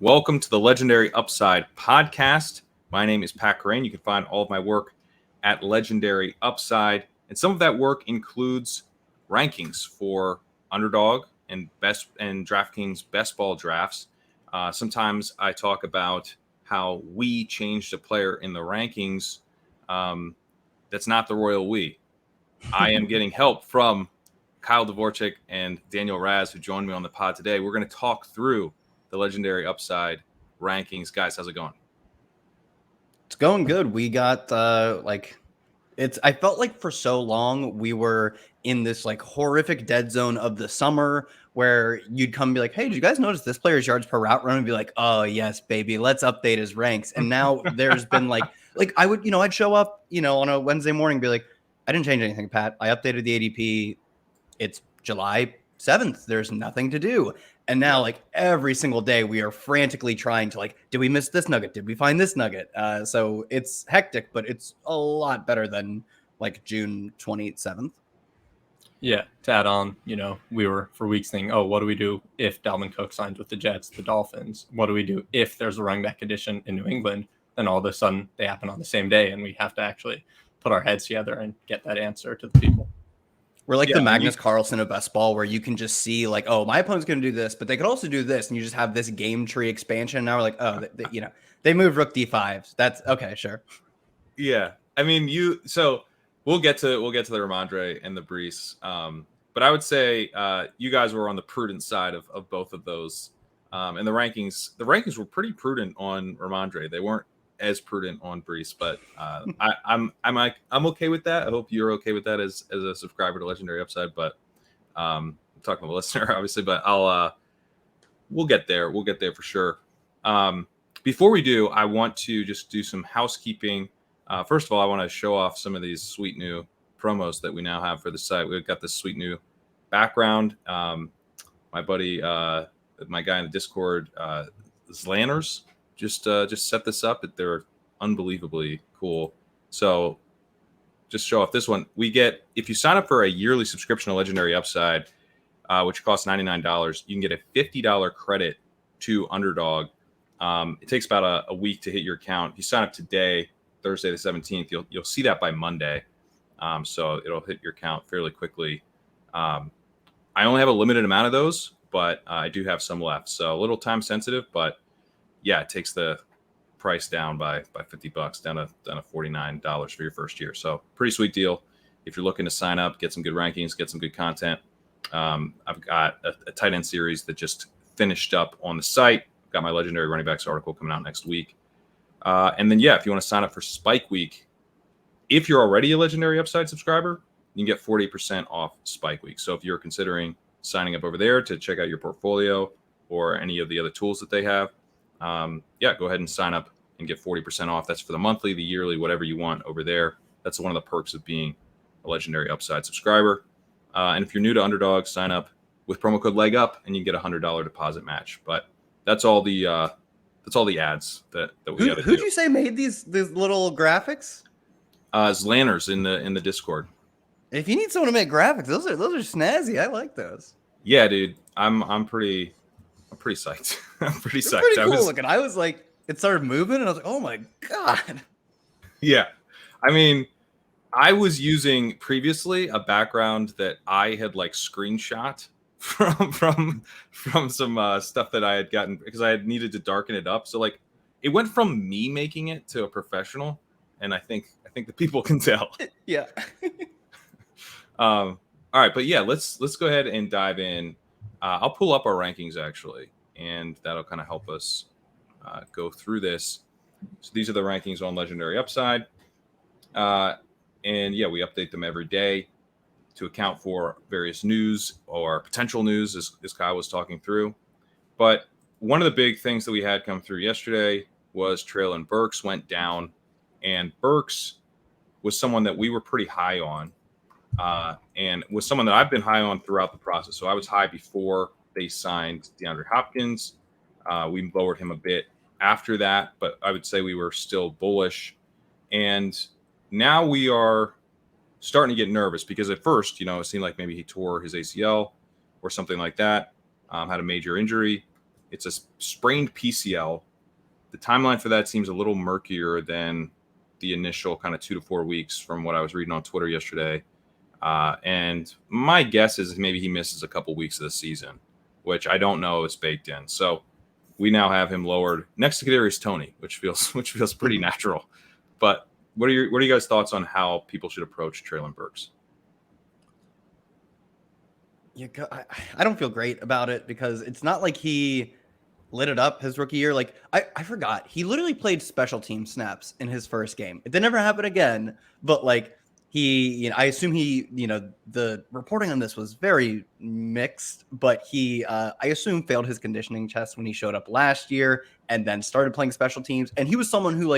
Welcome to the Legendary Upside podcast. My name is Pat Kerrane. You can find all of my work at Legendary Upside. And some of that work includes rankings for underdog and DraftKings best ball drafts. Sometimes I talk about how we changed a player in the rankings. That's not the royal we. I am getting help from Kyle Dvorchak and Daniel Racz, who joined me on the pod today. We're going to talk through the Legendary Upside rankings. Guys, how's it going? It's going good. We got I felt like for so long we were in this like horrific dead zone of the summer where you'd come and be like, hey, did you guys notice this player's yards per route run? And be like, oh yes, baby, let's update his ranks. And now there's been I'd show up, on a Wednesday morning and be like, I didn't change anything, Pat. I updated the ADP. It's July 7th. There's nothing to do. And now, like, every single day, we are frantically trying to, did we miss this nugget? Did we find this nugget? So it's hectic, but it's a lot better than, June 27th. Yeah, to add on, we were for weeks thinking, what do we do if Dalvin Cook signs with the Jets, the Dolphins? What do we do if there's a running back addition in New England? Then all of a sudden, they happen on the same day, and we have to actually put our heads together and get that answer to the people. We're the Magnus Carlsen of best ball, where you can just see my opponent's going to do this, but they could also do this, and you just have this game tree expansion. Now we're like, they moved Rook D5. That's okay, sure. Yeah, I mean, so we'll get to the Rhamondre and the Breece, but I would say you guys were on the prudent side of both of those, and the rankings were pretty prudent on Rhamondre. They weren't as prudent on Breece, but I'm okay with that. I hope you're okay with that as a subscriber to Legendary Upside. But I'm talking to a listener, obviously. But we'll get there. We'll get there for sure. Before we do, I want to just do some housekeeping. First of all, I want to show off some of these sweet new promos that we now have for the site. We've got this sweet new background. My buddy, my guy in the Discord, Zlanners, just set this up. They're unbelievably cool. So just show off this one. We get, if you sign up for a yearly subscription to Legendary Upside, which costs $99, you can get a $50 credit to Underdog. It takes about a week to hit your account. If you sign up today, Thursday the 17th, you'll see that by Monday. So it'll hit your account fairly quickly. I only have a limited amount of those, but I do have some left. So a little time sensitive, but yeah, it takes the price down by $50, down to $49 for your first year. So pretty sweet deal. If you're looking to sign up, get some good rankings, get some good content. I've got a tight end series that just finished up on the site. Got my legendary running backs article coming out next week. And then, if you want to sign up for Spike Week, if you're already a Legendary Upside subscriber, you can get 40% off Spike Week. So if you're considering signing up over there to check out your portfolio or any of the other tools that they have, go ahead and sign up and get 40% off. That's for the monthly, the yearly, whatever you want over there. That's one of the perks of being a Legendary Upside subscriber. And if you're new to Underdog, sign up with promo code LegUp and you get a $100 deposit match. But that's all the ads that we got to do. Who'd you say made these little graphics? Zlanners in the Discord. If you need someone to make graphics, those are snazzy. I like those. Yeah, dude. I'm pretty psyched. I'm pretty psyched. Pretty cool looking. I was like, it started moving, and I was like, oh my god. Yeah, I mean, I was using previously a background that I had screenshot from some stuff that I had gotten because I had needed to darken it up. So it went from me making it to a professional, and I think the people can tell. Yeah. All right, but yeah, let's go ahead and dive in. I'll pull up our rankings actually, and that'll kind of help us go through this. So these are the rankings on Legendary Upside. And yeah, we update them every day to account for various news or potential news as Kyle was talking through. But one of the big things that we had come through yesterday was Treylon Burks went down, and Burks was someone that we were pretty high on. And was someone that I've been high on throughout the process. So I was high before they signed DeAndre Hopkins. We lowered him a bit after that, but I would say we were still bullish. And now we are starting to get nervous because at first, it seemed like maybe he tore his ACL or something like that, had a major injury. It's a sprained PCL. The timeline for that seems a little murkier than the initial kind of 2 to 4 weeks from what I was reading on Twitter yesterday. And my guess is maybe he misses a couple weeks of the season, which I don't know is baked in. So we now have him lowered next to Kadarius Toney, which feels pretty natural. But what are you guys' thoughts on how people should approach Treylon Burks? I don't feel great about it because it's not like he lit it up his rookie year. Like I forgot he literally played special team snaps in his first game. It did never happen again, but like I assume the reporting on this was very mixed, but he I assume failed his conditioning test when he showed up last year and then started playing special teams. And he was someone who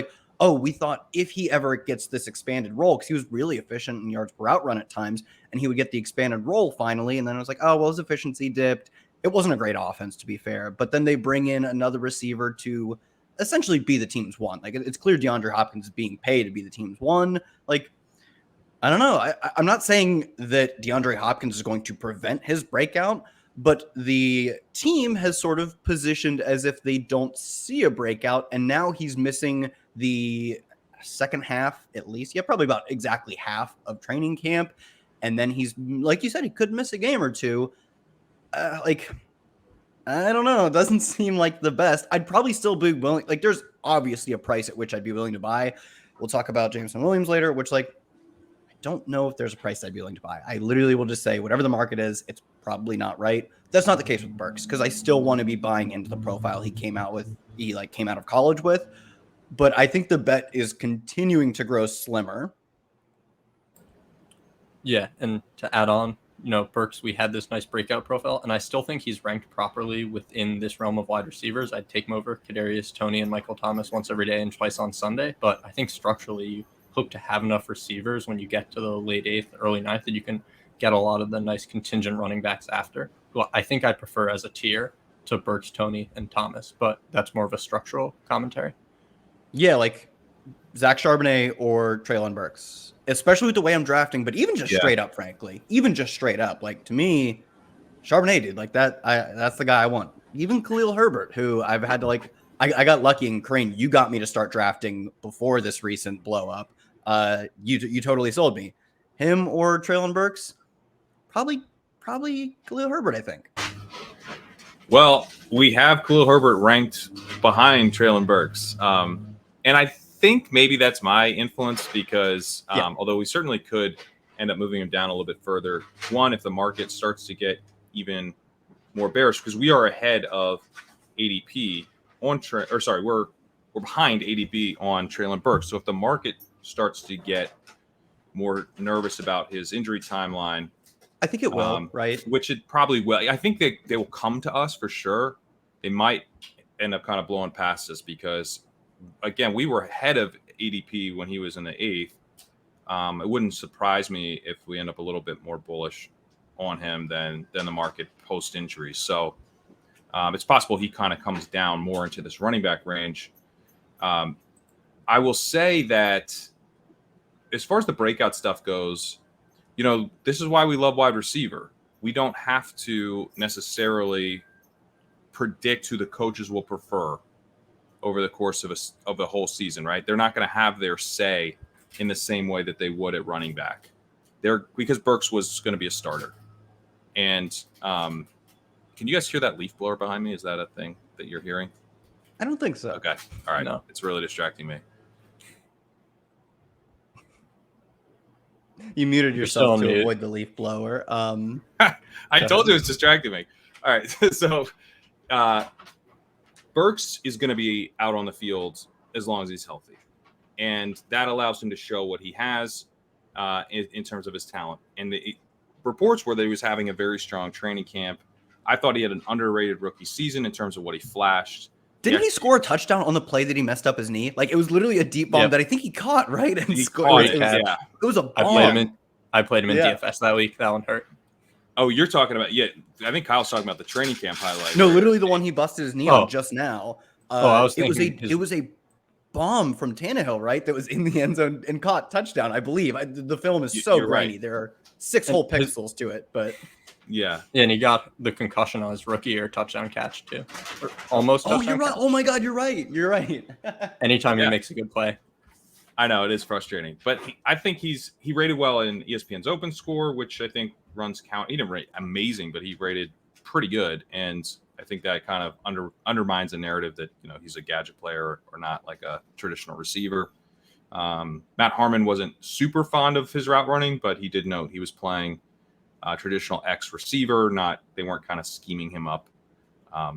we thought if he ever gets this expanded role, because he was really efficient in yards per route run at times, and he would get the expanded role finally. And then I was like, oh, well, his efficiency dipped. It wasn't a great offense, to be fair. But then they bring in another receiver to essentially be the team's one. Like, it's clear DeAndre Hopkins is being paid to be the team's one. Like, I don't know. I'm not saying that DeAndre Hopkins is going to prevent his breakout, but the team has sort of positioned as if they don't see a breakout, and now he's missing the second half at least. Yeah, probably about exactly half of training camp. And then he's, like you said, he could miss a game or two. I don't know. It doesn't seem like the best. I'd probably still be willing. Like, there's obviously a price at which I'd be willing to buy. We'll talk about Jameson Williams later, which, I don't know if there's a price I'd be willing to buy. I literally will just say whatever the market is, it's probably not right. That's not the case with Burks, because I still want to be buying into the profile he came out of college with. But I think the bet is continuing to grow slimmer. Yeah, and to add on, Burks, we had this nice breakout profile, and I still think he's ranked properly within this realm of wide receivers. I'd take him over Kadarius Toney and Michael Thomas once every day and twice on Sunday. But I think structurally, you hope to have enough receivers when you get to the late 8th, early 9th, that you can get a lot of the nice contingent running backs after. Well, I think I prefer as a tier to Burks, Toney, and Thomas, but that's more of a structural commentary. Yeah, like Zach Charbonnet or Treylon Burks, especially with the way I'm drafting, but even just straight up, frankly, to me, Charbonnet, dude, that's the guy I want. Even Khalil Herbert, who I've had to I got lucky, and Kerrane, you got me to start drafting before this recent blow up. You totally sold me. Him or Treylon Burks, probably Khalil Herbert, I think. Well, we have Khalil Herbert ranked behind Treylon Burks. And I think maybe that's my influence because although we certainly could end up moving him down a little bit further, one, if the market starts to get even more bearish, because we are ahead of ADP on we're behind ADP on Treylon Burks. So if the market starts to get more nervous about his injury timeline, I think it will, right? Which it probably will. I think they will come to us for sure. They might end up kind of blowing past us because, again, we were ahead of ADP when he was in the 8th. It wouldn't surprise me if we end up a little bit more bullish on him than the market post-injury. So it's possible he kind of comes down more into this running back range. I will say that as far as the breakout stuff goes, this is why we love wide receiver. We don't have to necessarily predict who the coaches will prefer over the course of the whole season, right? They're not going to have their say in the same way that they would at running back. Because Burks was going to be a starter. And can you guys hear that leaf blower behind me? Is that a thing that you're hearing? I don't think so. Okay. All right. No. It's really distracting me. You muted yourself to avoid the leaf blower. I told you it was distracting me. All right. So Burks is going to be out on the field as long as he's healthy. And that allows him to show what he has in terms of his talent. And the reports were that he was having a very strong training camp. I thought he had an underrated rookie season in terms of what he flashed. Didn't he score a touchdown on the play that he messed up his knee? It was literally a deep bomb that I think he caught, right? And he scored. It was a bomb. I played him in DFS that week. That one hurt. Oh, you're talking about I think Kyle's talking about the training camp highlight. No, literally the one he busted his knee on just now. I was thinking it was a bomb from Tannehill, right? That was in the end zone and caught touchdown, I believe. The film is so grainy. Right. There are 6 whole pixels to it, but Yeah. And he got the concussion on his rookie year touchdown catch too. Or almost Oh, touchdown you're right. catch. Oh my God, you're right. You're right. Anytime Yeah. he makes a good play. I know it is frustrating, but I think he rated well in ESPN's open score, which I think runs count. He didn't rate amazing, but he rated pretty good, and I think that kind of undermines the narrative that he's a gadget player or not like a traditional receiver. Matt Harmon wasn't super fond of his route running, but he did note he was playing traditional X receiver. They weren't kind of scheming him up.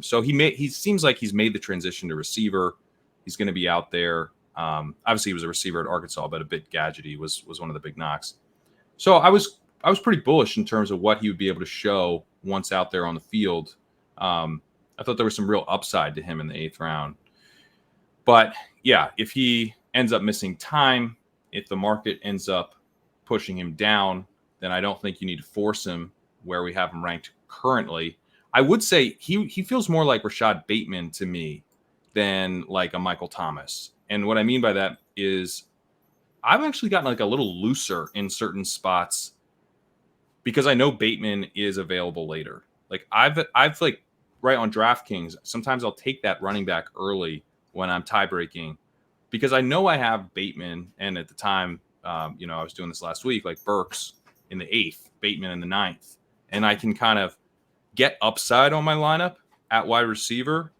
So he seems like he's made the transition to receiver. He's going to be out there. Obviously, he was a receiver at Arkansas, but a bit gadgety was one of the big knocks. So I was pretty bullish in terms of what he would be able to show once out there on the field. I thought there was some real upside to him in the 8th round. But yeah, if he ends up missing time, if the market ends up pushing him down, then I don't think you need to force him where we have him ranked currently. I would say he feels more like Rashad Bateman to me than like a Michael Thomas. And what I mean by that is I've actually gotten like a little looser in certain spots because I know Bateman is available later. Like I've like right on DraftKings, sometimes I'll take that running back early when I'm tie breaking because I know I have Bateman. And at the time, I was doing this last week, like Burks in the 8th, Bateman in the 9th. And I can kind of get upside on my lineup at wide receiver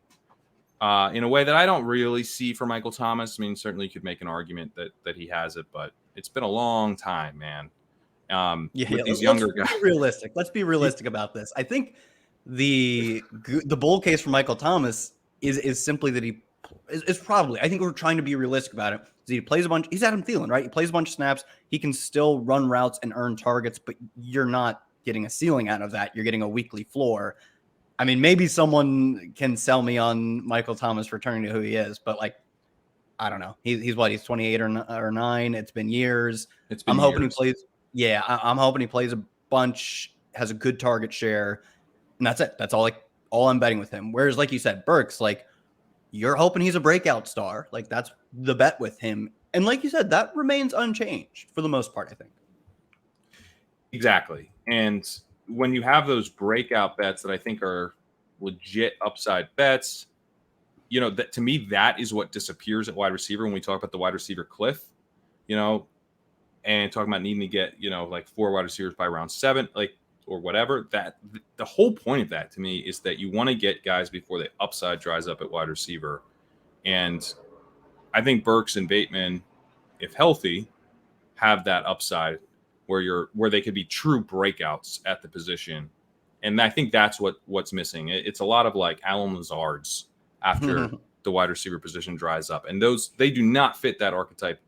in a way that I don't really see for Michael Thomas. I mean, certainly you could make an argument that he has it, but it's been a long time, man. With these younger guys. Let's be realistic about this. I think the bull case for Michael Thomas is simply that he is probably, I think we're trying to be realistic about it. He plays a bunch. He's Adam Thielen, right? He plays a bunch of snaps. He can still run routes and earn targets, but you're not getting a ceiling out of that. You're getting a weekly floor. I mean, maybe someone can sell me on Michael Thomas returning to who he is, but like, I don't know. He's 28 or 9. It's been years. I'm hoping he plays. Yeah, I'm hoping he plays a bunch, has a good target share, and that's it. That's all I'm betting with him. Whereas, like you said, Burks, like you're hoping he's a breakout star. Like that's the bet with him. And like you said, that remains unchanged for the most part, I think. Exactly. And when you have those breakout bets that I think are legit upside bets, that to me, that is what disappears at wide receiver when we talk about the wide receiver cliff, and talking about needing to get, like 4 wide receivers by round 7, like, or whatever. That the whole point of that to me is that you want to get guys before the upside dries up at wide receiver. And I think Burks and Bateman, if healthy, have that upside where they could be true breakouts at the position. And I think that's what's missing. It's a lot of like Alan Lazard's after the wide receiver position dries up. And they do not fit that archetype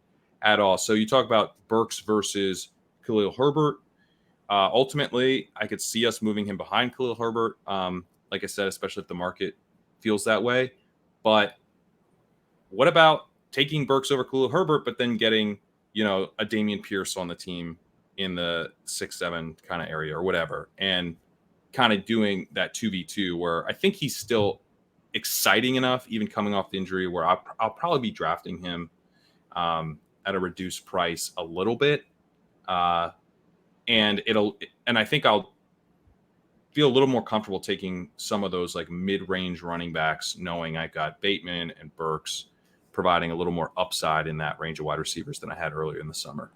at all. So you talk about Burks versus Khalil Herbert. Ultimately, I could see us moving him behind Khalil Herbert. Like I said, especially if the market feels that way. But what about taking Burks over Khalil Herbert, but then getting, a Dameon Pierce on the team in the 6-7 kind of area or whatever, and kind of doing that 2v2 where I think he's still exciting enough, even coming off the injury, where I'll probably be drafting him at a reduced price a little bit. And I think I'll feel a little more comfortable taking some of those like mid-range running backs, knowing I got Bateman and Burks providing a little more upside in that range of wide receivers than I had earlier in the summer.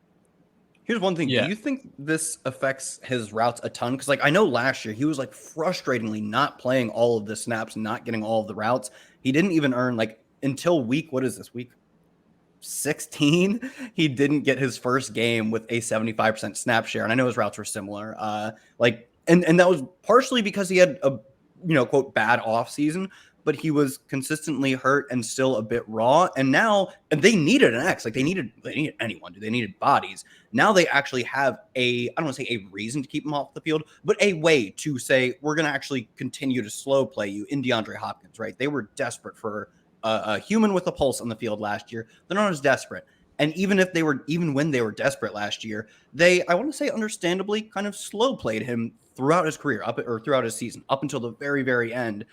Here's one thing. Yeah. Do you think this affects his routes a ton? Because like I know last year he was like frustratingly not playing all of the snaps and not getting all of the routes. He didn't even earn like until week 16. He didn't get his first game with a 75% snap share. And I know his routes were similar. And that was partially because he had a quote bad off season, but he was consistently hurt and still a bit raw. And now they needed an X. Like they needed anyone. They needed bodies. Now they actually have I don't want to say a reason to keep him off the field, but a way to say, we're going to actually continue to slow play you in DeAndre Hopkins, right? They were desperate for a human with a pulse on the field last year. They're not as desperate. And even when they were desperate last year, they, I want to say understandably, kind of slow played him throughout his career throughout his season, up until the very, very end.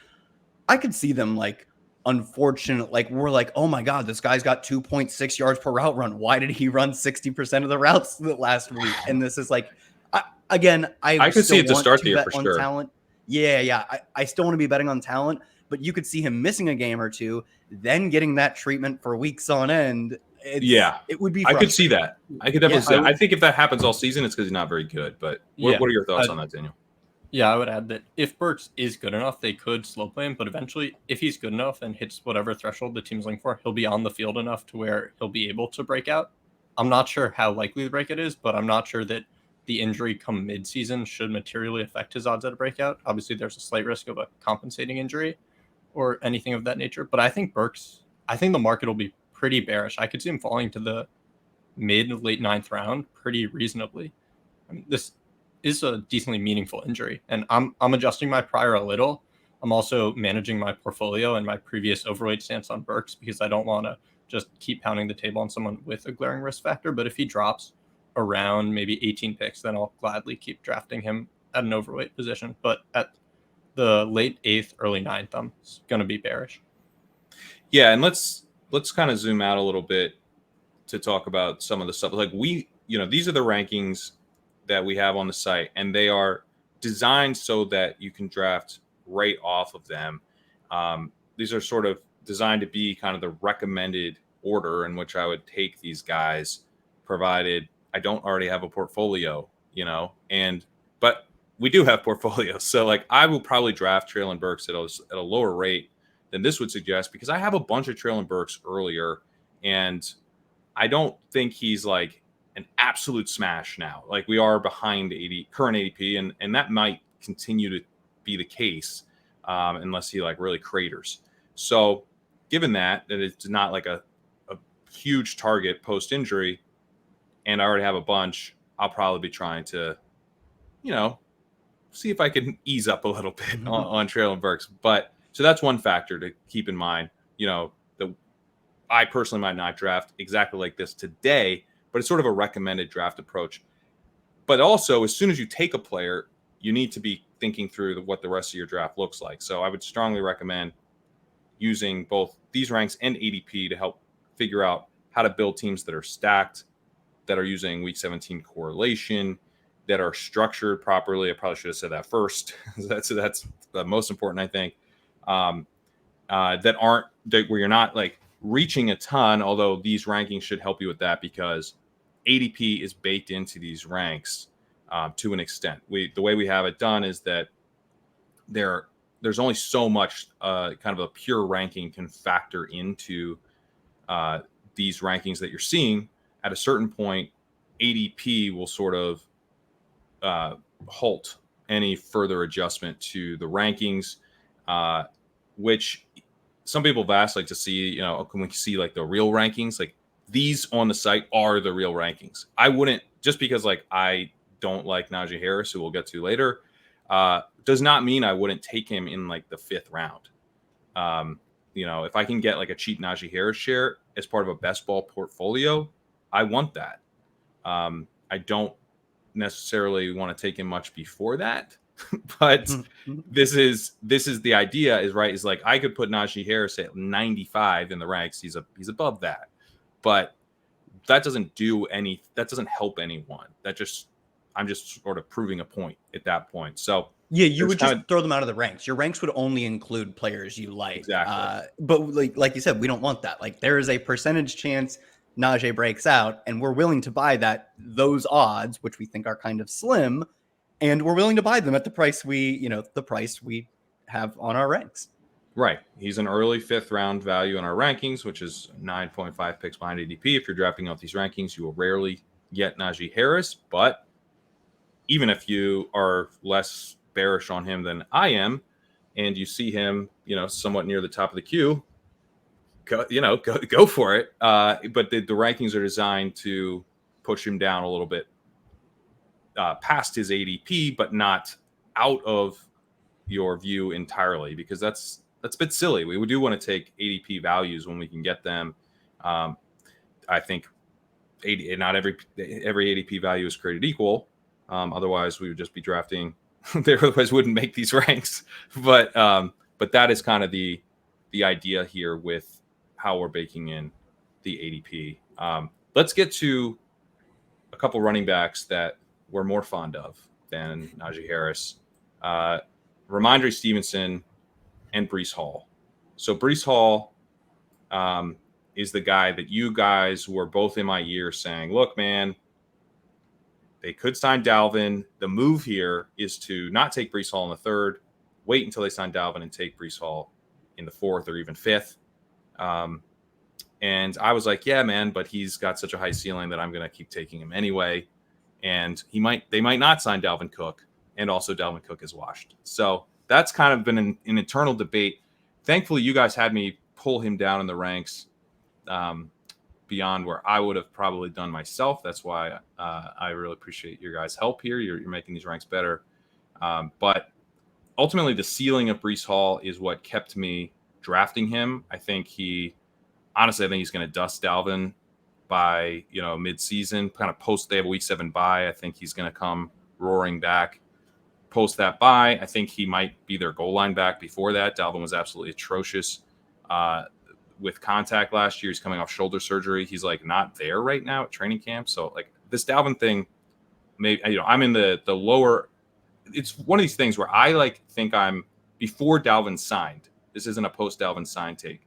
I could see them like, unfortunate, like we're like, oh my God, this guy's got 2.6 yards per route run. Why did he run 60% of the routes last week? And this is like, Again, I could see still it to want start the year bet for on sure. talent. Yeah. I still want to be betting on talent, but you could see him missing a game or two, then getting that treatment for weeks on end. It would be I could see frustrating. that. I could definitely see that. would- I think if that happens all season, it's because he's not very good. But Yeah, what are your thoughts on that, Daniel? Yeah, I would add that if Burks is good enough, they could slow play him. But eventually, if he's good enough and hits whatever threshold the team's looking for, he'll be on the field enough to where he'll be able to break out. I'm not sure how likely the breakout is, but I'm not sure that the injury come mid-season should materially affect his odds at a breakout. Obviously, there's a slight risk of a compensating injury or anything of that nature. But I think the market will be pretty bearish. I could see him falling to the late ninth round pretty reasonably. I mean, this is a decently meaningful injury, and I'm adjusting my prior a little. I'm also managing my portfolio and my previous overweight stance on Burks because I don't want to just keep pounding the table on someone with a glaring risk factor. But if he drops around maybe 18 picks, then I'll gladly keep drafting him at an overweight position. But at the late 8th, early 9th, I'm going to be bearish. Yeah, and let's kind of zoom out a little bit to talk about some of the stuff. Like these are the rankings that we have on the site, and they are designed so that you can draft right off of them. These are sort of designed to be kind of the recommended order in which I would take these guys, provided I don't already have a portfolio, but we do have portfolios. So like I will probably draft Treylon Burks at a lower rate than this would suggest, because I have a bunch of Treylon Burks earlier, and I don't think he's like an absolute smash now. Like we are behind current ADP, and that might continue to be the case unless he like really craters. So given that it's not like a huge target post injury, and I already have a bunch, I'll probably be trying to, see if I can ease up a little bit on Treylon Burks. But so that's one factor to keep in mind. I personally might not draft exactly like this today, but it's sort of a recommended draft approach. But also, as soon as you take a player, you need to be thinking through what the rest of your draft looks like. So I would strongly recommend using both these ranks and ADP to help figure out how to build teams that are stacked, that are using week 17 correlation, that are structured properly. I probably should have said that first. that's the most important, I think. Where you're not like reaching a ton, although these rankings should help you with that because ADP is baked into these ranks to an extent. The way we have it done is that there's only so much kind of a pure ranking can factor into these rankings that you're seeing. At a certain point, ADP will sort of halt any further adjustment to the rankings, which some people have asked like to see, can we see like the real rankings? Like these on the site are the real rankings. I wouldn't, just because like I don't like Najee Harris, who we'll get to later, does not mean I wouldn't take him in like the 5th round. If I can get like a cheap Najee Harris share as part of a best ball portfolio, I want that. I don't necessarily want to take him much before that, but this is the idea is like I could put Najee Harris at 95 in the ranks. He's above that, but that doesn't help anyone. I'm just sort of proving a point at that point. So yeah, you would just throw them out of the ranks. Your ranks would only include players you like. Exactly. But like you said, we don't want that. Like there is a percentage chance Najee breaks out, and we're willing to buy those odds, which we think are kind of slim, and we're willing to buy them at the price we have on our ranks. Right. He's an early 5th round value in our rankings, which is 9.5 picks behind ADP. If you're drafting out these rankings, you will rarely get Najee Harris, but even if you are less bearish on him than I am, and you see him, somewhat near the top of the queue, go for it. But the rankings are designed to push him down a little bit past his ADP, but not out of your view entirely, because that's a bit silly. We do want to take ADP values when we can get them. I think not every ADP value is created equal. Otherwise, we would just be drafting. They otherwise wouldn't make these ranks. But that is kind of the idea here with how we're baking in the ADP. Let's get to a couple running backs that we're more fond of than Najee Harris. Rhamondre Stevenson and Breece Hall. So Breece Hall is the guy that you guys were both in my ear saying, look, man, they could sign Dalvin. The move here is to not take Breece Hall in the third, wait until they sign Dalvin and take Breece Hall in the fourth or even fifth. And I was like, yeah, man, but he's got such a high ceiling that I'm going to keep taking him anyway. And they might not sign Dalvin Cook, and also Dalvin Cook is washed. So that's kind of been an internal debate. Thankfully, you guys had me pull him down in the ranks beyond where I would have probably done myself. That's why I really appreciate your guys' help here. You're making these ranks better. But ultimately, the ceiling of Breece Hall is what kept me drafting him. Honestly, I think he's going to dust Dalvin by mid-season, kind of post. They have a week 7 bye. I think he's going to come roaring back post that bye. I think he might be their goal line back before that. Dalvin was absolutely atrocious with contact last year. He's coming off shoulder surgery. He's like not there right now at training camp. So like this Dalvin thing, maybe I'm in the lower. It's one of these things where I think I'm before Dalvin signed. This isn't a post Dalvin sign take.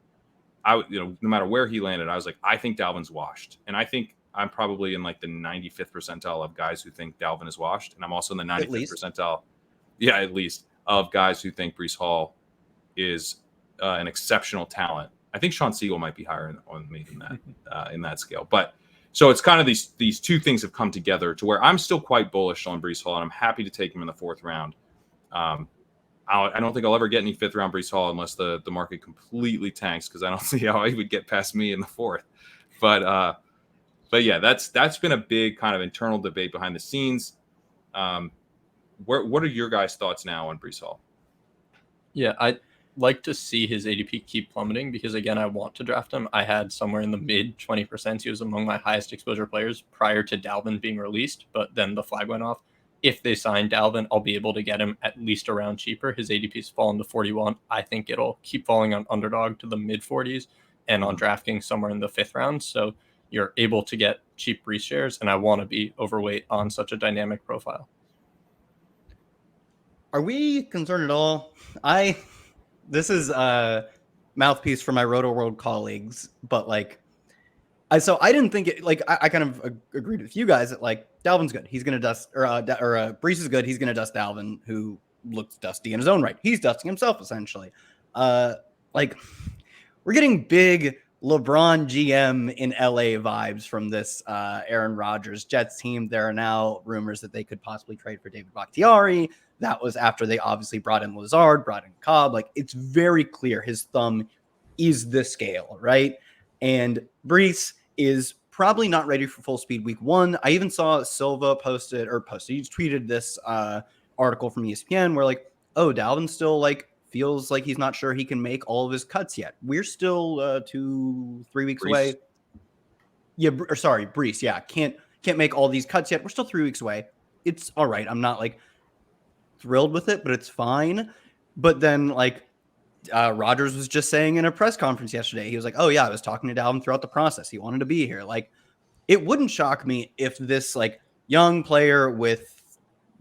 No matter where he landed, I was like, I think Dalvin's washed. And I think I'm probably in like the 95th percentile of guys who think Dalvin is washed. And I'm also in the 95th percentile, at least, of guys who think Breece Hall is an exceptional talent. I think Sean Siegel might be higher on me than that in that scale. But so it's kind of these two things have come together to where I'm still quite bullish on Breece Hall, and I'm happy to take him in the 4th round. I don't think I'll ever get any 5th round Breece Hall unless the market completely tanks, because I don't see how he would get past me in the 4th. But yeah, that's been a big kind of internal debate behind the scenes. What are your guys' thoughts now on Breece Hall? Yeah, I'd like to see his ADP keep plummeting because, again, I want to draft him. I had somewhere in the mid 20%. He was among my highest exposure players prior to Dalvin being released, but then the flag went off. If they sign Dalvin, I'll be able to get him at least a round cheaper. His ADP's fallen to 41. I think it'll keep falling on Underdog to the mid 40s and on DraftKings somewhere in the 5th round. So you're able to get cheap Breece shares, and I want to be overweight on such a dynamic profile. Are we concerned at all? This is a mouthpiece for my Roto World colleagues, but I didn't think it, I kind of agreed with you guys that Dalvin's good. He's going to dust, or Breece is good. He's going to dust Dalvin, who looks dusty in his own right. He's dusting himself, essentially. We're getting big LeBron GM in LA vibes from this Aaron Rodgers Jets team. There are now rumors that they could possibly trade for David Bakhtiari. That was after they obviously brought in Lazard, brought in Cobb. It's very clear his thumb is the scale, right? And Breece is probably not ready for full speed week 1. I even saw Silva he tweeted this article from ESPN where Dalvin still feels like he's not sure he can make all of his cuts yet. We're still 2-3 weeks away. Yeah, Breece. Yeah, can't make all these cuts yet. We're still 3 weeks away. It's all right. I'm not thrilled with it, but it's fine. But then Rodgers was just saying in a press conference yesterday, he was like, oh yeah, I was talking to Dalvin throughout the process. He wanted to be here. It wouldn't shock me if this young player with,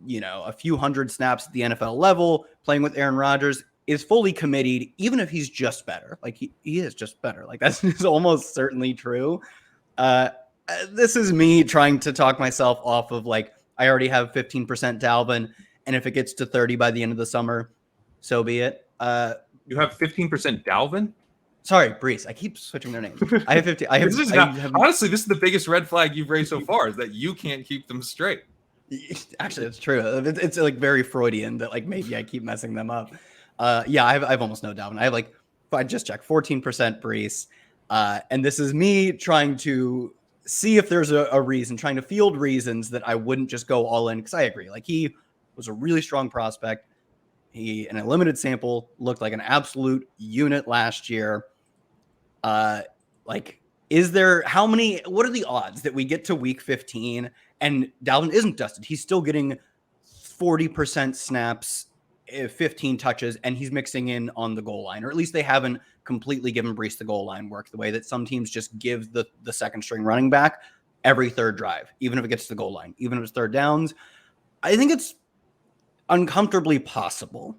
a few hundred snaps at the NFL level playing with Aaron Rodgers is fully committed, even if he's just better. He is just better. That's almost certainly true. This is me trying to talk myself off of I already have 15% Dalvin. And if it gets to 30 by the end of the summer, so be it. You have 15% Dalvin? Sorry, Breece. I keep switching their names. I have 50. Honestly, this is the biggest red flag you've raised so far, is that you can't keep them straight. Actually, that's true. It's very Freudian that maybe I keep messing them up. Yeah, I have almost no Dalvin. I have I just checked 14% Breece. And this is me trying to see if there's a reason, trying to field reasons that I wouldn't just go all in, because I agree. He was a really strong prospect. He, in a limited sample, looked like an absolute unit last year. What are the odds that we get to week 15 and Dalvin isn't dusted? He's still getting 40% snaps, 15 touches, and he's mixing in on the goal line, or at least they haven't completely given Breece the goal line work the way that some teams just give the second string running back every third drive, even if it gets to the goal line, even if it's third downs. I think it's uncomfortably possible.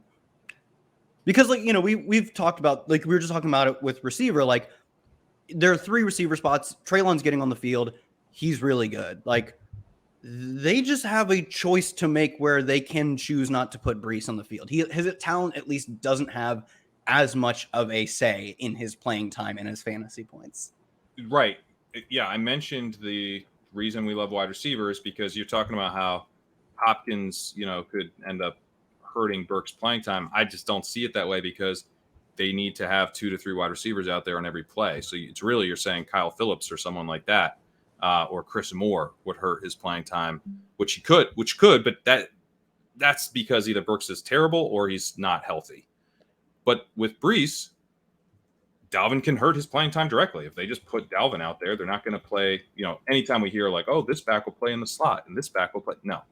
Because, like, you know, we've talked about, like, we were just talking about it with receiver. Like, there are 3 receiver spots. Treylon's getting on the field. He's really good. Like, they just have a choice to make where they can choose not to put Breece on the field. His talent at least doesn't have as much of a say in his playing time and his fantasy points. Right. Yeah, I mentioned the reason we love wide receivers because you're talking about how Hopkins, you know, could end up hurting Burks' playing time. I just don't see it that way because they need to have 2 to 3 wide receivers out there on every play. So it's really, you're saying Kyle Phillips or someone like that, or Chris Moore would hurt his playing time, which could, but that's because either Burks is terrible or he's not healthy. But with Breece, Dalvin can hurt his playing time directly. If they just put Dalvin out there, they're not going to play, you know, anytime we hear like, oh, this back will play in the slot and this back will play. No,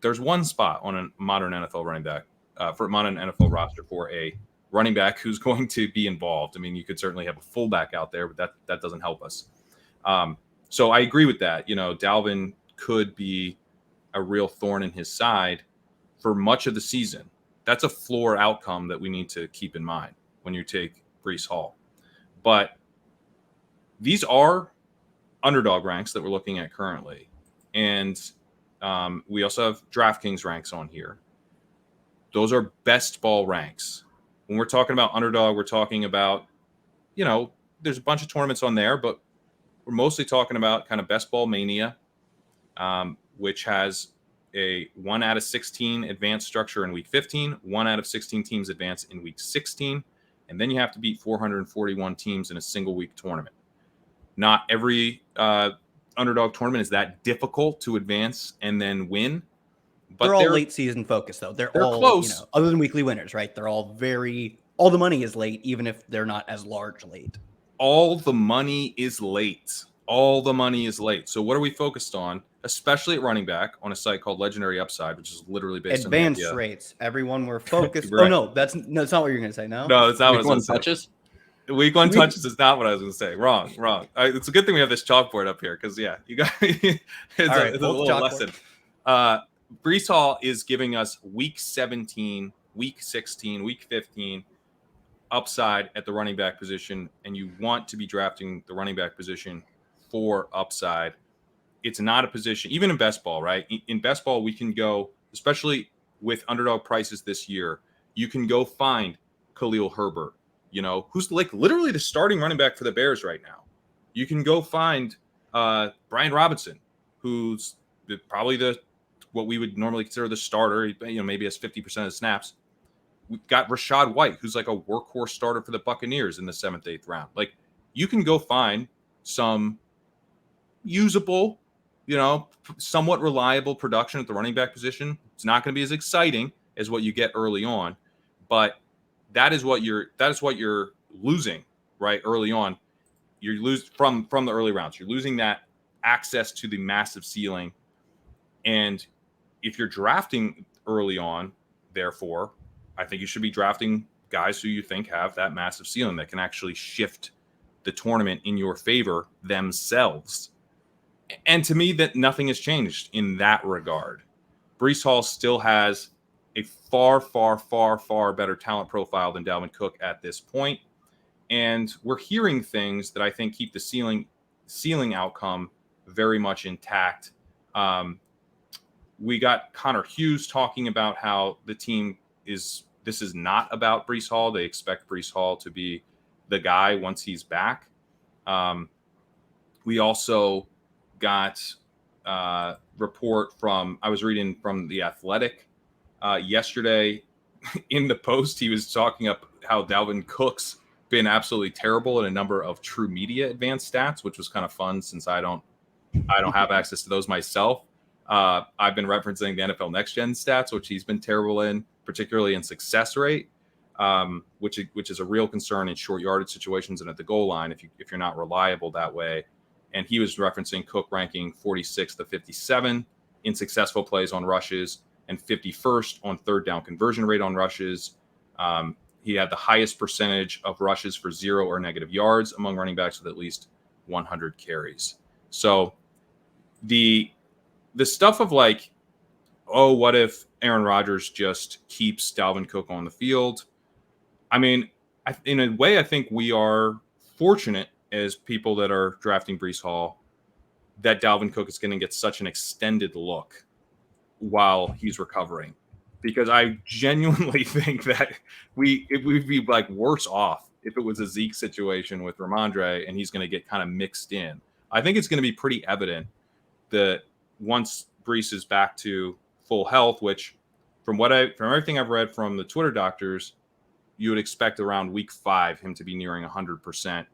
there's one spot on a modern NFL running back for a modern NFL roster for a running back who's going to be involved. I mean, you could certainly have a fullback out there, but that doesn't help us. So I agree with that. You know, Dalvin could be a real thorn in his side for much of the season. That's a floor outcome that we need to keep in mind when you take Breece Hall. But these are underdog ranks that we're looking at currently. And we also have DraftKings ranks on here. Those are best ball ranks. When we're talking about underdog, we're talking about, you know, there's a bunch of tournaments on there, but we're mostly talking about kind of best ball mania, which has a 1 out of 16 advanced structure in week 15, 1 out of 16 teams advance in week 16. And then you have to beat 441 teams in a single week tournament. Not every underdog tournament is that difficult to advance and then win. But they're all late season focused, though. They're all close. You know, other than weekly winners, right? They're all all the money is late, even if they're not as large late. All the money is late. All the money is late. So what are we focused on, especially at running back on a site called Legendary Upside, which is literally based advanced on rates. Everyone we're focused. Right. Oh no, that's not what you're going to say. No, that's not Week what I was going to say. Week 1 touches is not what I was going to say. Wrong. It's a good thing we have this chalkboard up here because you got it's a little lesson. Breece Hall is giving us week 17, week 16, week 15 upside at the running back position, and you want to be drafting the running back position for upside. It's not a position, even in best ball, right? In best ball, we can go, especially with underdog prices this year, you can go find Khalil Herbert, you know, who's like literally the starting running back for the Bears right now. You can go find Brian Robinson, who's probably what we would normally consider the starter, you know, maybe has 50% of the snaps. We've got Rachaad White, who's like a workhorse starter for the Buccaneers in the 7th, 8th round. Like, you can go find some usable, you know, somewhat reliable production at the running back position. It's not going to be as exciting as what you get early on, but that is what you're losing, right? Early on, you lose from the early rounds. You're losing that access to the massive ceiling. And if you're drafting early on, therefore, I think you should be drafting guys who you think have that massive ceiling that can actually shift the tournament in your favor themselves. And to me, that nothing has changed in that regard. Breece Hall still has a far, far, far, far better talent profile than Dalvin Cook at this point. And we're hearing things that I think keep the ceiling outcome very much intact. We got Connor Hughes talking about how the team this is not about Breece Hall. They expect Breece Hall to be the guy once he's back. We also got report I was reading from The Athletic yesterday. In the post, he was talking up how Dalvin Cook's been absolutely terrible in a number of True Media advanced stats, which was kind of fun since I don't have access to those myself. I've been referencing the NFL Next Gen stats, which he's been terrible in, particularly in success rate, which is a real concern in short yardage situations and at the goal line if you're not reliable that way. And he was referencing Cook ranking 46th to 57 in successful plays on rushes and 51st on third down conversion rate on rushes. He had the highest percentage of rushes for 0 or negative yards among running backs with at least 100 carries. So the stuff of like, oh, what if Aaron Rodgers just keeps Dalvin Cook on the field? I mean, in a way, I think we are fortunate as people that are drafting Breece Hall that Dalvin Cook is going to get such an extended look while he's recovering, because I genuinely think that it would be like worse off if it was a Zeke situation with Rhamondre and he's going to get kind of mixed in. I think it's going to be pretty evident that once Breece is back to full health, which from everything I've read from the Twitter doctors, you would expect around week 5 him to be nearing 100%.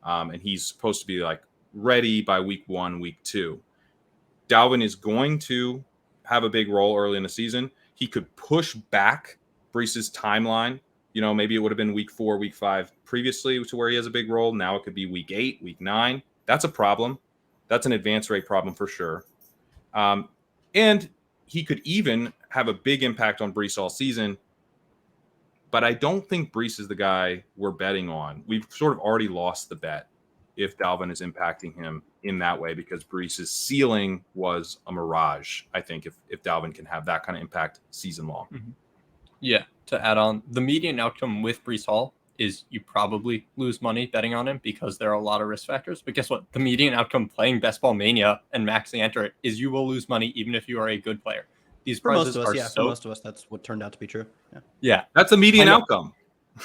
And he's supposed to be like ready by week 1, week 2. Dalvin is going to have a big role early in the season. He could push back Breece's timeline. You know, maybe it would have been week 4, week 5 previously to where he has a big role. Now it could be week 8, week 9. That's a problem. That's an advance rate problem for sure. And he could even have a big impact on Breece all season. But I don't think Breece is the guy we're betting on. We've sort of already lost the bet if Dalvin is impacting him in that way, because Breece's ceiling was a mirage, I think, if Dalvin can have that kind of impact season long. Mm-hmm. Yeah, to add on, the median outcome with Breece Hall is you probably lose money betting on him because there are a lot of risk factors. But guess what? The median outcome playing Best Ball Mania and maxing enter it is you will lose money even if you are a good player. These prizes are for most of us, that's what turned out to be true. Yeah. That's a median outcome.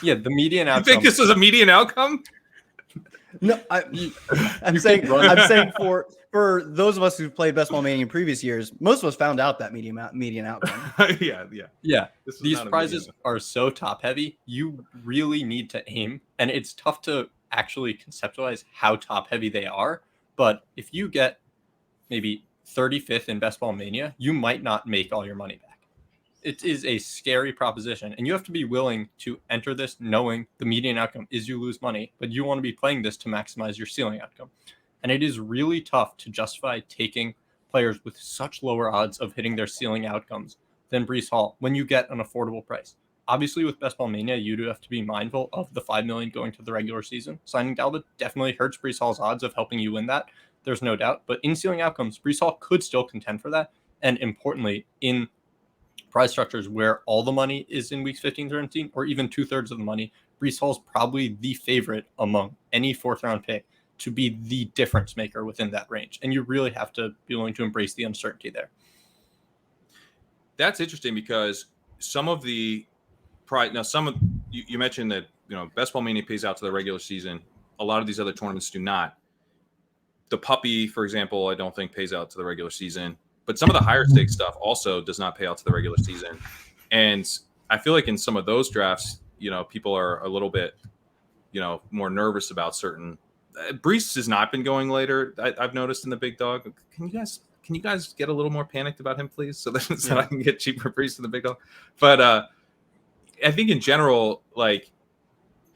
Yeah, the median outcome. You think this is a median outcome? No, I'm saying for those of us who played Best Ball Mania in previous years, most of us found out that median outcome. Yeah. These prizes are so top heavy. You really need to aim, and it's tough to actually conceptualize how top heavy they are. But if you get maybe 35th in Best Ball Mania, you might not make all your money back. It is a scary proposition, and you have to be willing to enter this knowing the median outcome is you lose money, but you want to be playing this to maximize your ceiling outcome. And it is really tough to justify taking players with such lower odds of hitting their ceiling outcomes than Breece Hall when you get an affordable price. Obviously, with Best Ball Mania, you do have to be mindful of the $5 million going to the regular season. Signing Dalvin definitely hurts Breece Hall's odds of helping you win that. There's no doubt. But in ceiling outcomes, Breece Hall could still contend for that. And importantly, in prize structures where all the money is in weeks 15 through 17, or even 2/3 of the money, Breece Hall is probably the favorite among any 4th round pick to be the difference maker within that range. And you really have to be willing to embrace the uncertainty there. That's interesting because some of the you mentioned that, you know, Best Ball Mania pays out to the regular season. A lot of these other tournaments do not. The puppy, for example, I don't think pays out to the regular season. But some of the higher stakes stuff also does not pay out to the regular season. And I feel like in some of those drafts, you know, people are a little bit, you know, more nervous about certain. Breece has not been going later. I've noticed in the big dog. Can you guys get a little more panicked about him, please, so that I can get cheaper Breece in the big dog? But I think in general, like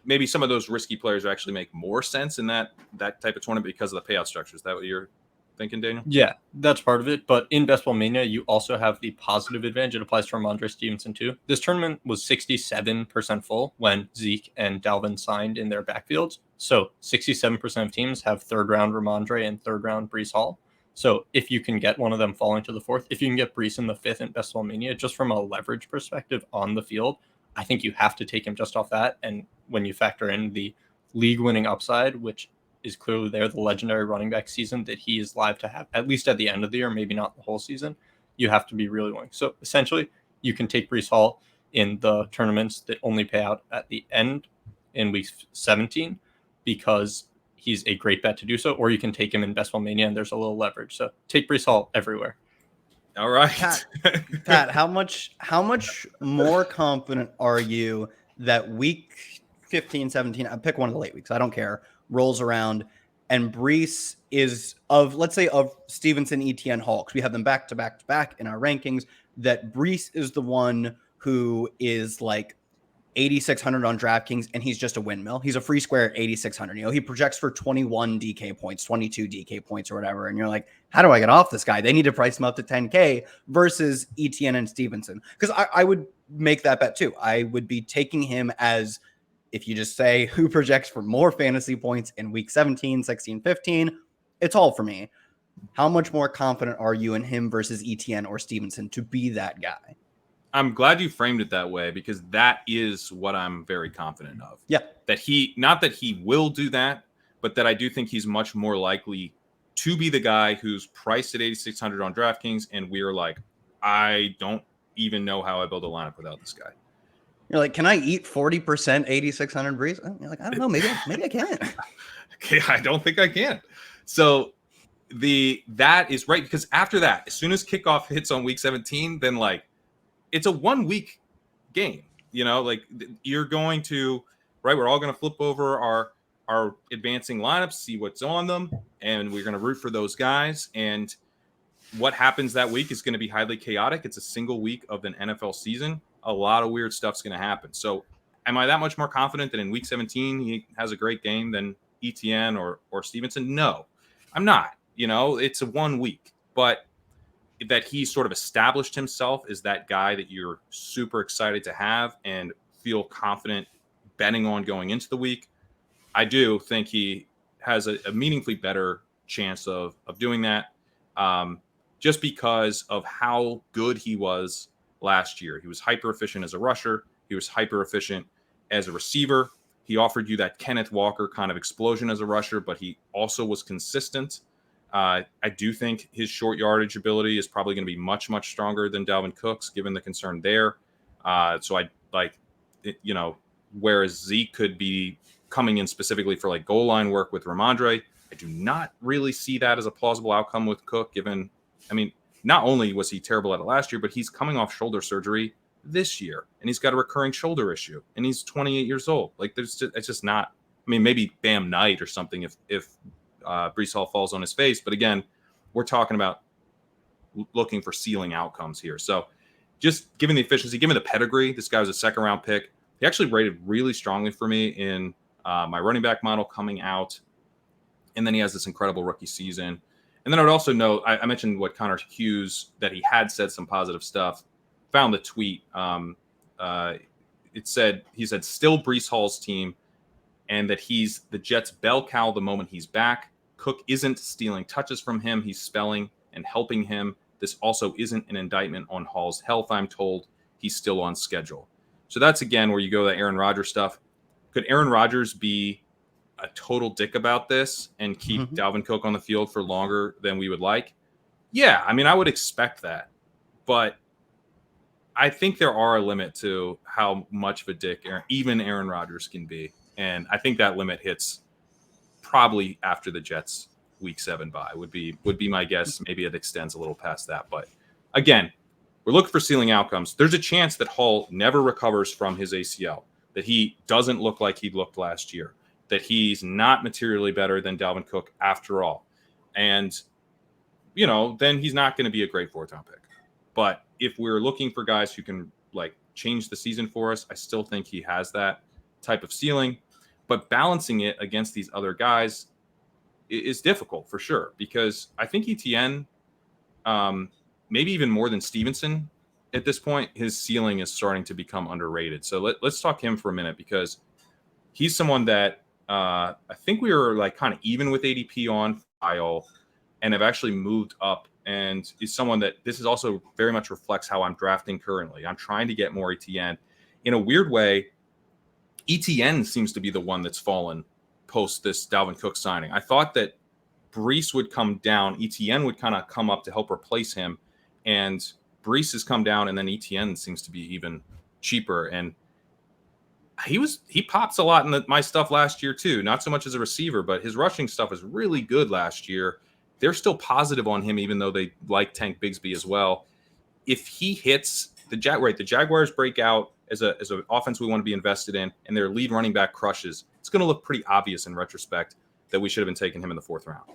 maybe some of those risky players actually make more sense in that type of tournament because of the payout structure. Is that what you're thinking, Daniel? Yeah, that's part of it. But in Best Ball Mania, you also have the positive advantage. It applies to Rhamondre Stevenson too. This tournament was 67% full when Zeke and Dalvin signed in their backfields. So 67% of teams have 3rd round Rhamondre and 3rd round Breece Hall. So if you can get one of them falling to the 4th, if you can get Breece in the 5th in Best Ball Mania, just from a leverage perspective on the field, I think you have to take him just off that. And when you factor in the league winning upside, which is clearly there, the legendary running back season that he is live to have, at least at the end of the year, maybe not the whole season, you have to be really willing. So essentially, you can take Breece Hall in the tournaments that only pay out at the end in week 17 because he's a great bet to do so, or you can take him in Best Ball Mania and there's a little leverage. So take Breece Hall everywhere. All right. Pat, how much more confident are you that week 15, 17, I pick one of the late weeks, I don't care, rolls around and Breece is let's say of Stevenson, Etienne, Hall, because we have them back to back to back in our rankings, that Breece is the one who is like 8,600 on DraftKings and he's just a windmill. He's a free square at 8,600. You know, he projects for 21 DK points, 22 DK points or whatever. And you're like, how do I get off this guy? They need to price him up to 10K versus Etienne and Stevenson. Because I would make that bet too. I would be taking him as, if you just say who projects for more fantasy points in week 17, 16, 15, it's all for me. How much more confident are you in him versus Etienne or Stevenson to be that guy? I'm glad you framed it that way, because that is what I'm very confident of. Yeah. That not that he will do that, but that I do think he's much more likely to be the guy who's priced at 8,600 on DraftKings, and we're like, I don't even know how I build a lineup without this guy. You're like, can I eat 40% 8,600 Breece? You're like, I don't know, maybe I can. Okay, I don't think I can. So that is right, because after that, as soon as kickoff hits on week 17, then like it's a 1 week game. Like you're going to, right, we're all going to flip over our advancing lineups, see what's on them, and we're going to root for those guys. And what happens that week is going to be highly chaotic. It's a single week of an NFL season. A lot of weird stuff's going to happen. So am I that much more confident that in week 17 he has a great game than Etienne or Stevenson? No, I'm not. It's a 1 week, but that he sort of established himself as that guy that you're super excited to have and feel confident betting on going into the week. I do think he has a meaningfully better chance of doing that, just because of how good he was last year. He was hyper efficient as a rusher. He was hyper efficient as a receiver. He offered you that Kenneth Walker kind of explosion as a rusher, but he also was consistent. I do think his short yardage ability is probably going to be much, much stronger than Dalvin Cook's, given the concern there. So I like, whereas Zeke could be coming in specifically for like goal line work with Rhamondre, I do not really see that as a plausible outcome with Cook, given, not only was he terrible at it last year, but he's coming off shoulder surgery this year, and he's got a recurring shoulder issue, and he's 28 years old. Like it's just not, maybe Bam Knight or something if Breece Hall falls on his face. But again, we're talking about looking for ceiling outcomes here. So just given the efficiency, given the pedigree, this guy was a second-round pick. He actually rated really strongly for me in my running back model coming out. And then he has this incredible rookie season. And then I would also note, I mentioned what Connor Hughes, that he had said some positive stuff. Found the tweet. He said, still Breece Hall's team, and that he's the Jets' bell cow the moment he's back. Cook isn't stealing touches from him. He's spelling and helping him. This also isn't an indictment on Hall's health, I'm told. He's still on schedule. So that's, again, where you go to Aaron Rodgers stuff. Could Aaron Rodgers be a total dick about this and keep Dalvin Cook on the field for longer than we would like? Yeah, I would expect that. But I think there are a limit to how much of a dick even Aaron Rodgers can be. And I think that limit hits probably after the Jets week 7 bye would be my guess. Maybe it extends a little past that. But again, we're looking for ceiling outcomes. There's a chance that Hall never recovers from his ACL, that he doesn't look like he looked last year, that he's not materially better than Dalvin Cook after all. And, then he's not going to be a great 4th-round pick. But if we're looking for guys who can like change the season for us, I still think he has that type of ceiling. But balancing it against these other guys is difficult for sure, because I think Etienne, maybe even more than Stevenson at this point, his ceiling is starting to become underrated. So let's talk him for a minute, because he's someone that I think we were like kind of even with ADP on file and have actually moved up, and is someone that this is also very much reflects how I'm drafting currently. I'm trying to get more Etienne. In a weird way, Etienne seems to be the one that's fallen post this Dalvin Cook signing. I thought that Breece would come down, Etienne would kind of come up to help replace him, and Breece has come down, and then Etienne seems to be even cheaper. And he pops a lot in my stuff last year too, not so much as a receiver, but his rushing stuff is really good last year. They're still positive on him, even though they like Tank Bigsby as well. If he hits the Jaguars break out as an offense we want to be invested in, and their lead running back crushes, it's going to look pretty obvious in retrospect that we should have been taking him in the 4th round.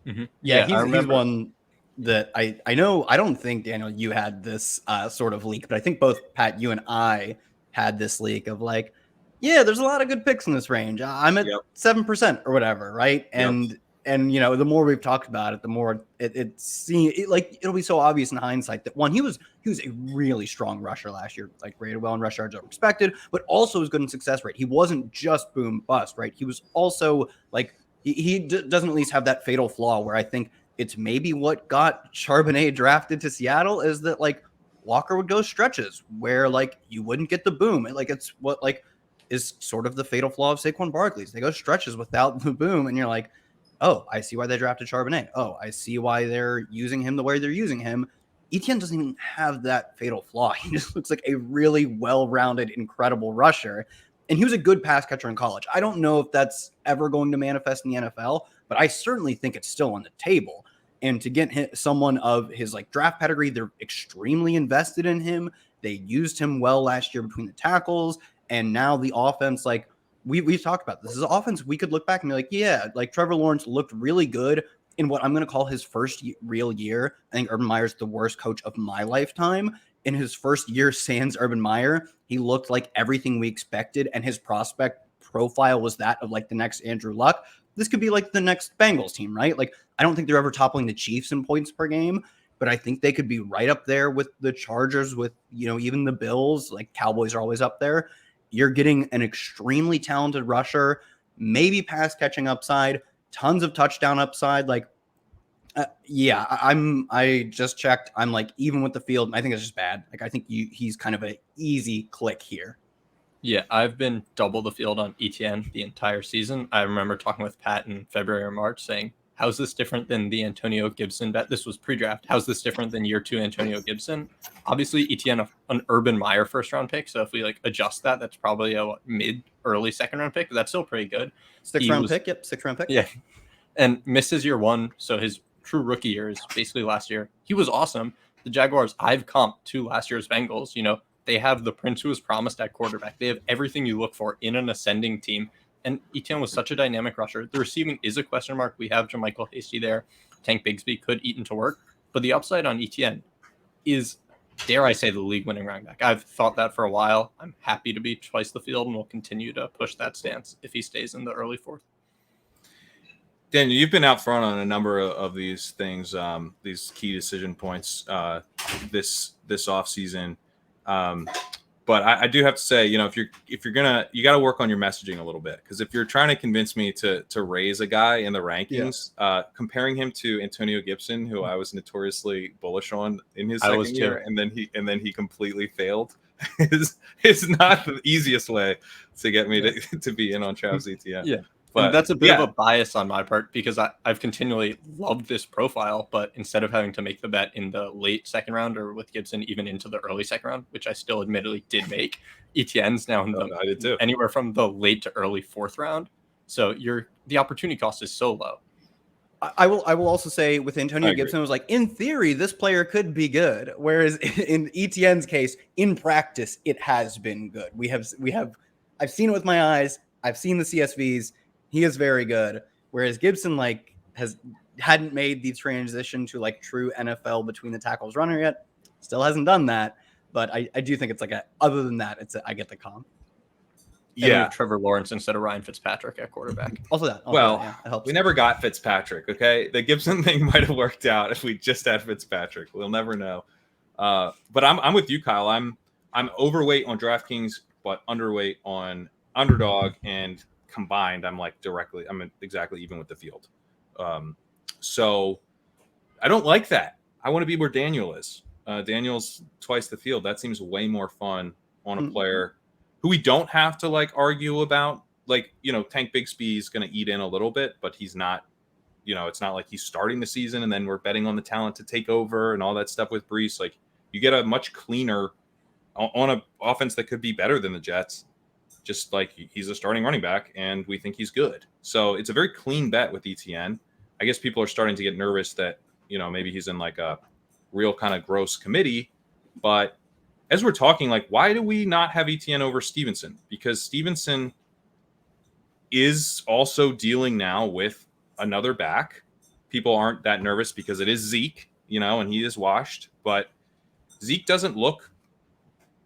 Mm-hmm. Yeah, he's one that I know. I don't think, Daniel, you had this sort of leak, but I think both Pat, you and I had this leak of like, yeah, there's a lot of good picks in this range. I'm at 7% or whatever, right? And the more we've talked about it, the more it'll be so obvious in hindsight that one, he was a really strong rusher last year, like rated well in rush yards over expected, but also was good in success rate. He wasn't just boom bust, right? He was also like he doesn't at least have that fatal flaw where I think it's maybe what got Charbonnet drafted to Seattle is that like Walker would go stretches where like you wouldn't get the boom. Like it's what like is sort of the fatal flaw of Saquon Barkley's. They go stretches without the boom, and you're like, oh, I see why they drafted Charbonnet. Oh, I see why they're using him the way they're using him. Etienne doesn't even have that fatal flaw. He just looks like a really well-rounded, incredible rusher. And he was a good pass catcher in college. I don't know if that's ever going to manifest in the NFL, but I certainly think it's still on the table. And to get someone of his like draft pedigree, they're extremely invested in him. They used him well last year between the tackles. And now the offense, like we've talked about, this is an offense we could look back and be like, yeah, like Trevor Lawrence looked really good in what I'm going to call his first real year. I think Urban Meyer's the worst coach of my lifetime. In his first year sans Urban Meyer, he looked like everything we expected, and his prospect profile was that of like the next Andrew Luck. This could be like the next Bengals team, right? Like, I don't think they're ever toppling the Chiefs in points per game, but I think they could be right up there with the Chargers, with, you know, even the Bills. Like, Cowboys are always up there. You're getting an extremely talented rusher, maybe pass catching upside, tons of touchdown upside. Like, I just checked. I'm like, even with the field, I think it's just bad. Like, I think he's kind of an easy click here. Yeah, I've been double the field on Etienne the entire season. I remember talking with Pat in February or March saying, how's this different than the Antonio Gibson bet? This was pre-draft. How's this different than year 2 Antonio Gibson? Obviously, Etienne, an Urban Meyer first-round pick. So if we like adjust that, that's probably a mid-early second-round pick. But that's still pretty good. Sixth-round pick. Yep, sixth-round pick. Yeah, and misses year 1. So his true rookie year is basically last year. He was awesome. The Jaguars, I've comped to last year's Bengals. You know, they have the prince who was promised at quarterback. They have everything you look for in an ascending team. And Etienne was such a dynamic rusher. The receiving is a question mark. We have Jermichael Hasty there. Tank Bigsby could eat into work. But the upside on Etienne is, dare I say, the league-winning running back. I've thought that for a while. I'm happy to be twice the field, and we'll continue to push that stance if he stays in the early 4th. Daniel, you've been out front on a number of these things, these key decision points this offseason. But I do have to say, you know, if you're gonna, you got to work on your messaging a little bit, because if you're trying to convince me to raise a guy in the rankings, comparing him to Antonio Gibson, who I was notoriously bullish on in his second year, and then he completely failed, is not the easiest way to get me to be in on Travis Etienne. Yeah. But that's a bit of a bias on my part, because I've continually loved this profile, but instead of having to make the bet in the late second round or with Gibson even into the early second round, which I still admittedly did make, Etienne's now in I did too. Anywhere from the late to early 4th round. So the opportunity cost is so low. I will also say with Antonio Gibson, it was like, in theory, this player could be good. Whereas in Etienne's case, in practice, it has been good. I've seen it with my eyes. I've seen the CSVs. He is very good. Whereas Gibson hadn't made the transition to like true NFL between the tackles runner yet. Still hasn't done that. But I do think it's like other than that, I get the comp. Yeah, Trevor Lawrence instead of Ryan Fitzpatrick at quarterback. Also that. It helps. We never got Fitzpatrick. Okay, the Gibson thing might have worked out if we just had Fitzpatrick. We'll never know. But I'm with you, Kyle. I'm overweight on DraftKings, but underweight on Underdog, and combined, I'm exactly even with the field. So I don't like that. I want to be where Daniel is. Daniel's twice the field. That seems way more fun on a player who we don't have to like argue about. Like, you know, Tank Bigsby is going to eat in a little bit, but he's not, you know, it's not like he's starting the season and then we're betting on the talent to take over and all that stuff with Breece. Like, you get a much cleaner on an offense that could be better than the Jets. Just like he's a starting running back and we think he's good. So it's a very clean bet with Etienne. I guess people are starting to get nervous that, you know, maybe he's in like a real kind of gross committee. But as we're talking, like, why do we not have Etienne over Stevenson? Because Stevenson is also dealing now with another back. People aren't that nervous because it is Zeke, you know, and he is washed. But Zeke doesn't look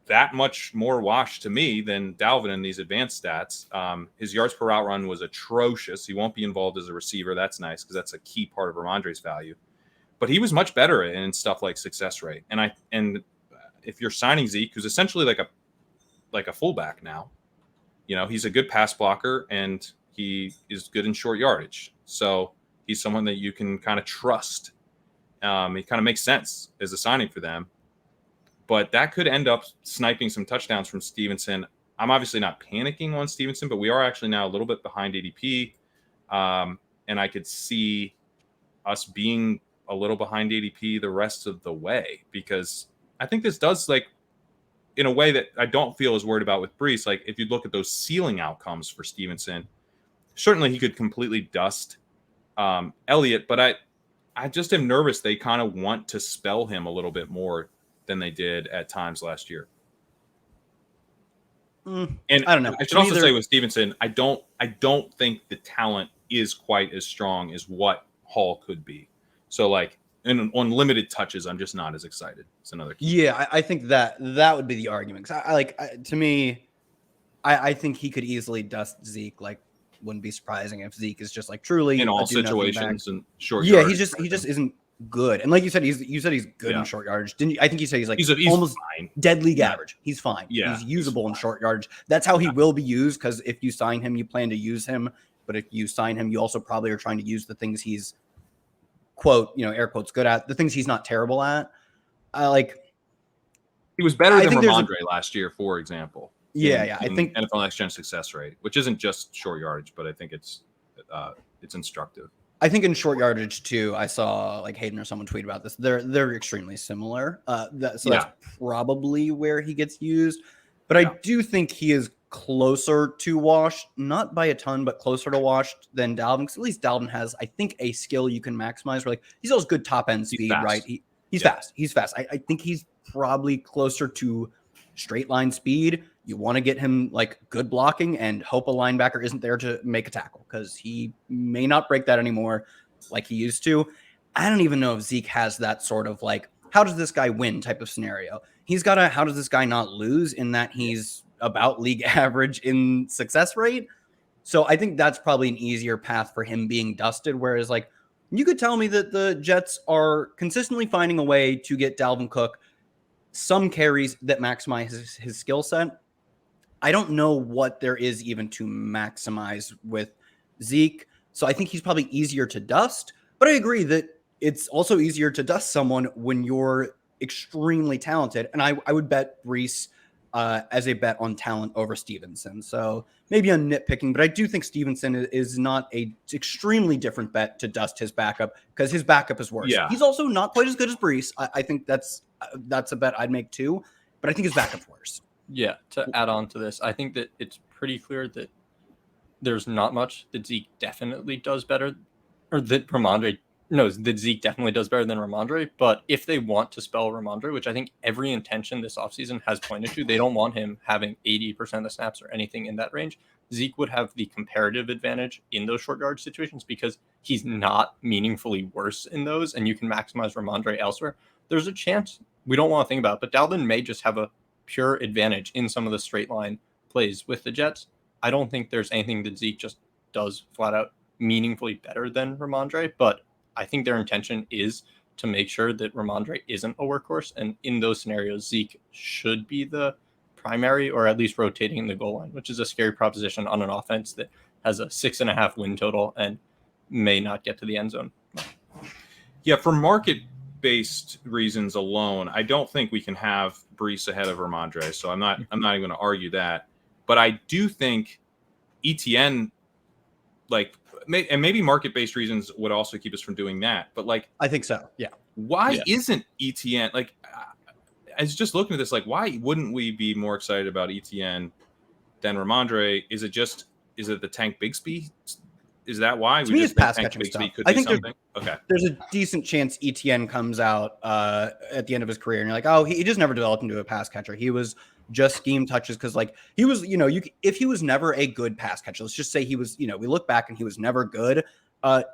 that much more washed to me than Dalvin in these advanced stats. His yards per route run was atrocious. He won't be involved as a receiver. That's nice because that's a key part of Rhamondre's value. But he was much better in stuff like success rate. And if you're signing Zeke, who's essentially like a fullback now, you know, he's a good pass blocker and he is good in short yardage. So He's someone that you can kind of trust. He kind of makes sense as a signing for them. But that could end up sniping some touchdowns from Stevenson. I'm obviously not panicking on Stevenson, but we are actually now a little bit behind ADP. And I could see us being a little behind ADP the rest of the way, because I think this does, like, in a way that I don't feel as worried about with Breece. Like, if you look at those ceiling outcomes for Stevenson, certainly he could completely dust Elliott, but I just am nervous they kind of want to spell him a little bit more than they did at times last year. And I don't know. I should also say with Stevenson, I don't think the talent is quite as strong as what Hall could be. So, like, on limited touches, I'm just not as excited. It's another key. Yeah, I think that would be the argument. To me, I think he could easily dust Zeke. Like, wouldn't be surprising if Zeke is just like truly in all situations and short. Yeah, he just isn't good. And like you said, he's good in short yardage. Didn't you? I think you said he's almost fine. Dead league average. He's fine. Yeah, he's usable in short yardage. That's how he will be used, because if you sign him, you plan to use him. But if you sign him, you also probably are trying to use the things he's, quote, air quotes, good at, the things he's not terrible at. He was better than Rhamondre last year, for example. I think NFL Next Gen success rate, which isn't just short yardage, but I think it's instructive. I think in short yardage too, I saw like Hayden or someone tweet about this. They're extremely similar. That's probably where he gets used. But I do think he is closer to washed, not by a ton, but closer to washed than Dalvin. Because at least Dalvin has, I think, a skill you can maximize. Where, like, he's always good top end speed, right? He's fast. He's fast. I think he's probably closer to straight line speed. You want to get him like good blocking and hope a linebacker isn't there to make a tackle, because he may not break that anymore like he used to. I don't even know if Zeke has that sort of like, how does this guy win type of scenario. He's got a, how does this guy not lose, in that he's about league average in success rate. So I think that's probably an easier path for him being dusted. Whereas, like, you could tell me that the Jets are consistently finding a way to get Dalvin Cook some carries that maximize his skill set. I don't know what there is even to maximize with Zeke. So I think he's probably easier to dust. But I agree that it's also easier to dust someone when you're extremely talented. And I would bet Breece as a bet on talent over Stevenson. So maybe I'm nitpicking, but I do think Stevenson is not a extremely different bet to dust his backup, because his backup is worse. Yeah. He's also not quite as good as Breece. I think that's a bet I'd make too, but I think his backup's worse. Yeah, to add on to this, I think that it's pretty clear that there's not much that Zeke definitely does better, or that Zeke definitely does better than Rhamondre. But if they want to spell Rhamondre, which I think every intention this offseason has pointed to, they don't want him having 80% of the snaps or anything in that range. Zeke would have the comparative advantage in those short yardage situations because he's not meaningfully worse in those, and you can maximize Rhamondre elsewhere. There's a chance, we don't want to think about it, but Dalvin may just have a pure advantage in some of the straight line plays with the Jets. I don't think there's anything that Zeke just does flat out meaningfully better than Rhamondre, but I think their intention is to make sure that Rhamondre isn't a workhorse. And in those scenarios, Zeke should be the primary, or at least rotating in the goal line, which is a scary proposition on an offense that has a 6.5 win total and may not get to the end zone. Yeah, for market-based reasons alone, I don't think we can have Breece ahead of Rhamondre. So I'm not even going to argue that. But I do think Etienne, like, and maybe market-based reasons would also keep us from doing that. But, like, I think so. Yeah. Why isn't Etienne, like, I was just looking at this, like, why wouldn't we be more excited about Etienne than Rhamondre? Is it the Tank Bigsby? Is that why? To me, it's pass catching stuff. I think there's a decent chance Etienne comes out at the end of his career, and you're like, oh, he just never developed into a pass catcher. He was just scheme touches, because, like, he was, if he was never a good pass catcher, let's just say he was, we look back and he was never good.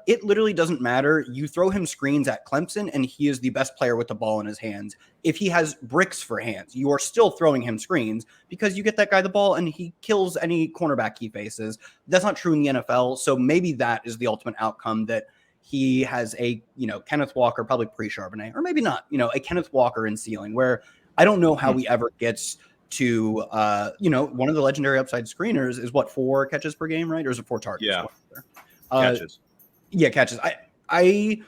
It literally doesn't matter. You throw him screens at Clemson, and he is the best player with the ball in his hands. If he has bricks for hands, you are still throwing him screens, because you get that guy the ball and he kills any cornerback he faces. That's not true in the NFL. So maybe that is the ultimate outcome, that he has a, Kenneth Walker, probably pre-Charbonnet, or maybe not, a Kenneth Walker in ceiling, where I don't know how he ever gets to, one of the legendary upside screeners is 4 catches per game, right? Or is it 4 targets? Yeah. Catches. Yeah, catches. I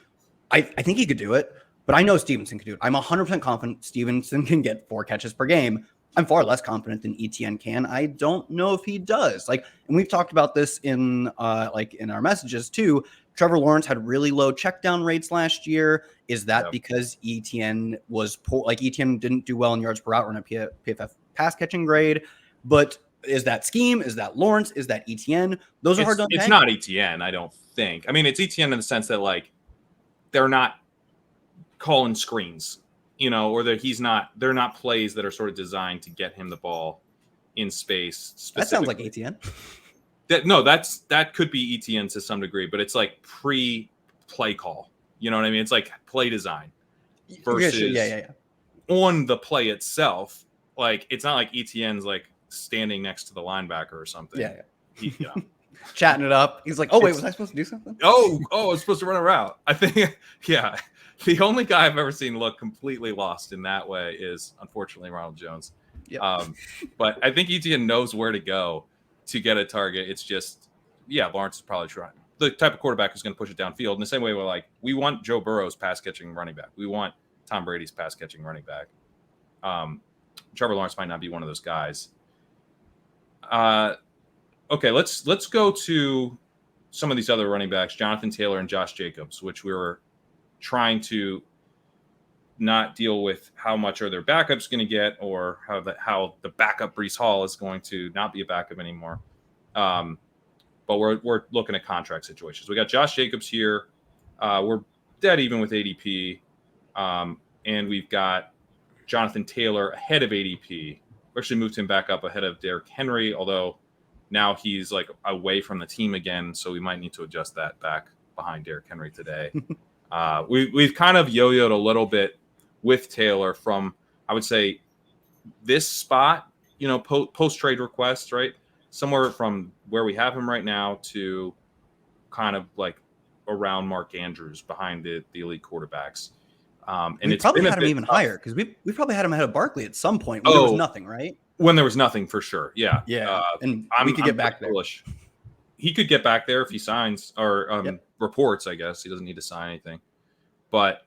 think he could do it, but I know Stevenson could do it. I'm 100% confident Stevenson can get 4 catches per game. I'm far less confident than Etienne can. I don't know if he does. Like, and we've talked about this in in our messages too. Trevor Lawrence had really low check down rates last year. Is that because Etienne was poor? Like, Etienne didn't do well in yards per route run, a PFF pass catching grade. But is that scheme? Is that Lawrence? Is that Etienne? Those are hard to unpack. It's not Etienne, I don't think. I mean, it's Etienne in the sense that, like, they're not calling screens, you know, or that they're not plays that are sort of designed to get him the ball in space. That sounds like Etienne. That could be Etienne to some degree, but it's like pre-play call. You know what I mean? It's like play design versus on the play itself. Like, it's not like Etienne's like standing next to the linebacker or something. Yeah. He, you know. Chatting it up. He's like, oh, wait, was I supposed to do something? I was supposed to run a route. I think, the only guy I've ever seen look completely lost in that way is, unfortunately, Ronald Jones. Yep. But I think Etienne knows where to go to get a target. It's just, Lawrence is probably trying. The type of quarterback who's going to push it downfield. In the same way we're like, we want Joe Burrow's pass-catching running back. We want Tom Brady's pass-catching running back. Trevor Lawrence might not be one of those guys. Okay, let's go to some of these other running backs, Jonathan Taylor and Josh Jacobs, which we were trying to not deal with how much are their backups going to get, or how the backup Breece Hall is going to not be a backup anymore. But we're looking at contract situations. We got Josh Jacobs here. We're dead even with ADP, and we've got Jonathan Taylor ahead of ADP. We actually moved him back up ahead of Derrick Henry, although now he's like away from the team again, so we might need to adjust that back behind Derrick Henry today. We've kind of yo-yoed a little bit with Taylor from, I would say, this spot, you know, post-trade requests, right? Somewhere from where we have him right now to kind of like around Mark Andrews behind the elite quarterbacks. And we probably had him even higher, because we probably had him ahead of Barkley at some point when there was nothing, right? When there was nothing, for sure. Yeah. And we could get back there. Bullish. He could get back there if he signs or reports, I guess. He doesn't need to sign anything. But,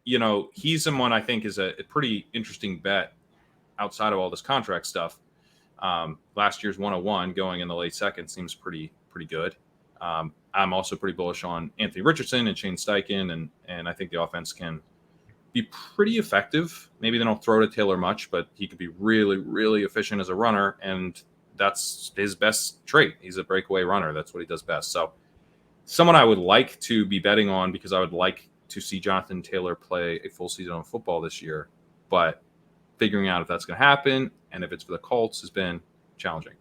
you know, he's someone I think is a pretty interesting bet outside of all this contract stuff. Last year's 101 going in the late second seems pretty good. I'm also pretty bullish on Anthony Richardson and Shane Steichen, and I think the offense can be pretty effective. Maybe they don't throw to Taylor much, but he could be really, really efficient as a runner, and that's his best trait. He's a breakaway runner. That's what he does best. So someone I would like to be betting on, because I would like to see Jonathan Taylor play a full season of football this year, but figuring out if that's going to happen and if it's for the Colts has been challenging.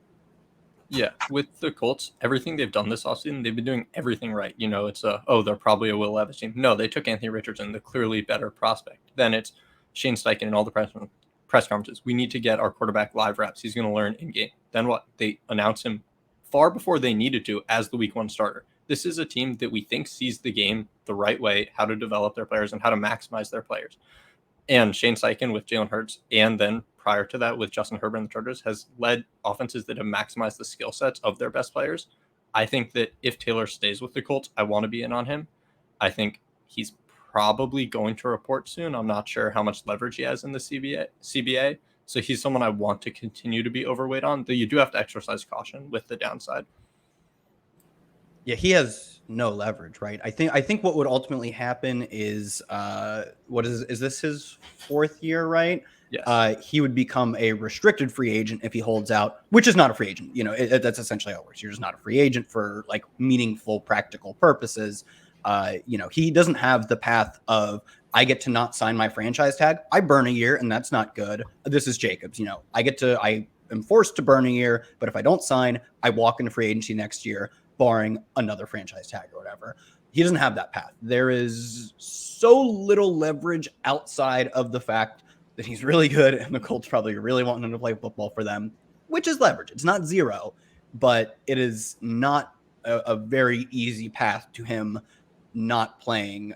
Yeah, with the Colts, everything they've done this offseason, they've been doing everything right. You know, it's they're probably a Will Levis team. No, they took Anthony Richardson, the clearly better prospect. Then it's Shane Steichen and all the press conferences. We need to get our quarterback live reps. He's going to learn in game. Then what? They announce him far before they needed to as the week 1 starter. This is a team that we think sees the game the right way, how to develop their players and how to maximize their players. And Shane Steichen with Jalen Hurts, and then prior to that with Justin Herbert and the Chargers, has led offenses that have maximized the skill sets of their best players. I think that if Taylor stays with the Colts, I want to be in on him. I think he's probably going to report soon. I'm not sure how much leverage he has in the CBA. So he's someone I want to continue to be overweight on, though you do have to exercise caution with the downside. Yeah, he has no leverage, right? I think what would ultimately happen is is this his 4th year, right? Yes. He would become a restricted free agent if he holds out, which is not a free agent. You know, that's essentially how it works. You're just not a free agent for like meaningful, practical purposes. You know, he doesn't have the path of, I get to not sign my franchise tag. I burn a year, and that's not good. This is Jacobs. You know, I am forced to burn a year, but if I don't sign, I walk into free agency next year, barring another franchise tag or whatever. He doesn't have that path. There is so little leverage outside of the fact that he's really good, and the Colts probably really want him to play football for them, which is leverage. It's not zero, but it is not a very easy path to him not playing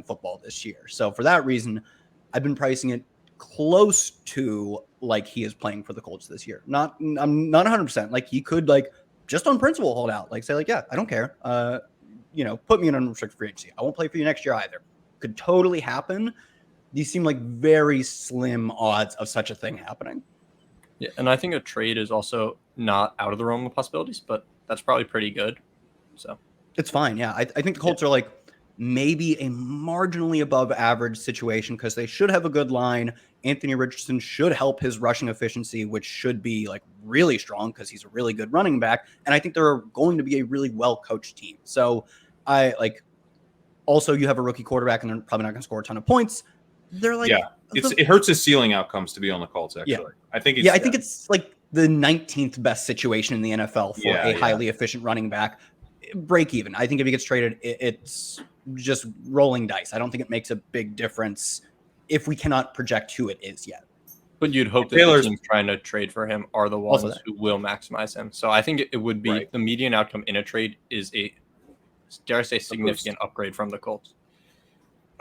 football this year. So for that reason, I've been pricing it close to like he is playing for the Colts this year. I'm not 100%. Like, he could, like, just on principle hold out, like say like, yeah, I don't care. put me in unrestricted free agency. I won't play for you next year either. Could totally happen. These seem like very slim odds of such a thing happening. Yeah, and I think a trade is also not out of the realm of possibilities, but that's probably pretty good. So it's fine. Yeah, I think the Colts are like maybe a marginally above average situation because they should have a good line. Anthony Richardson should help his rushing efficiency, which should be like really strong because he's a really good running back. And I think they're going to be a really well-coached team. So also you have a rookie quarterback and they're probably not going to score a ton of points. They're like, it hurts his ceiling outcomes to be on the Colts. Actually, I think it's like the 19th best situation in the NFL for a highly efficient running back. Break even. I think if he gets traded, it's just rolling dice. I don't think it makes a big difference if we cannot project who it is yet. But you'd hope that the teams trying to trade for him are the ones who will maximize him. So I think it would be the median outcome in a trade is a, dare I say, significant upgrade from the Colts.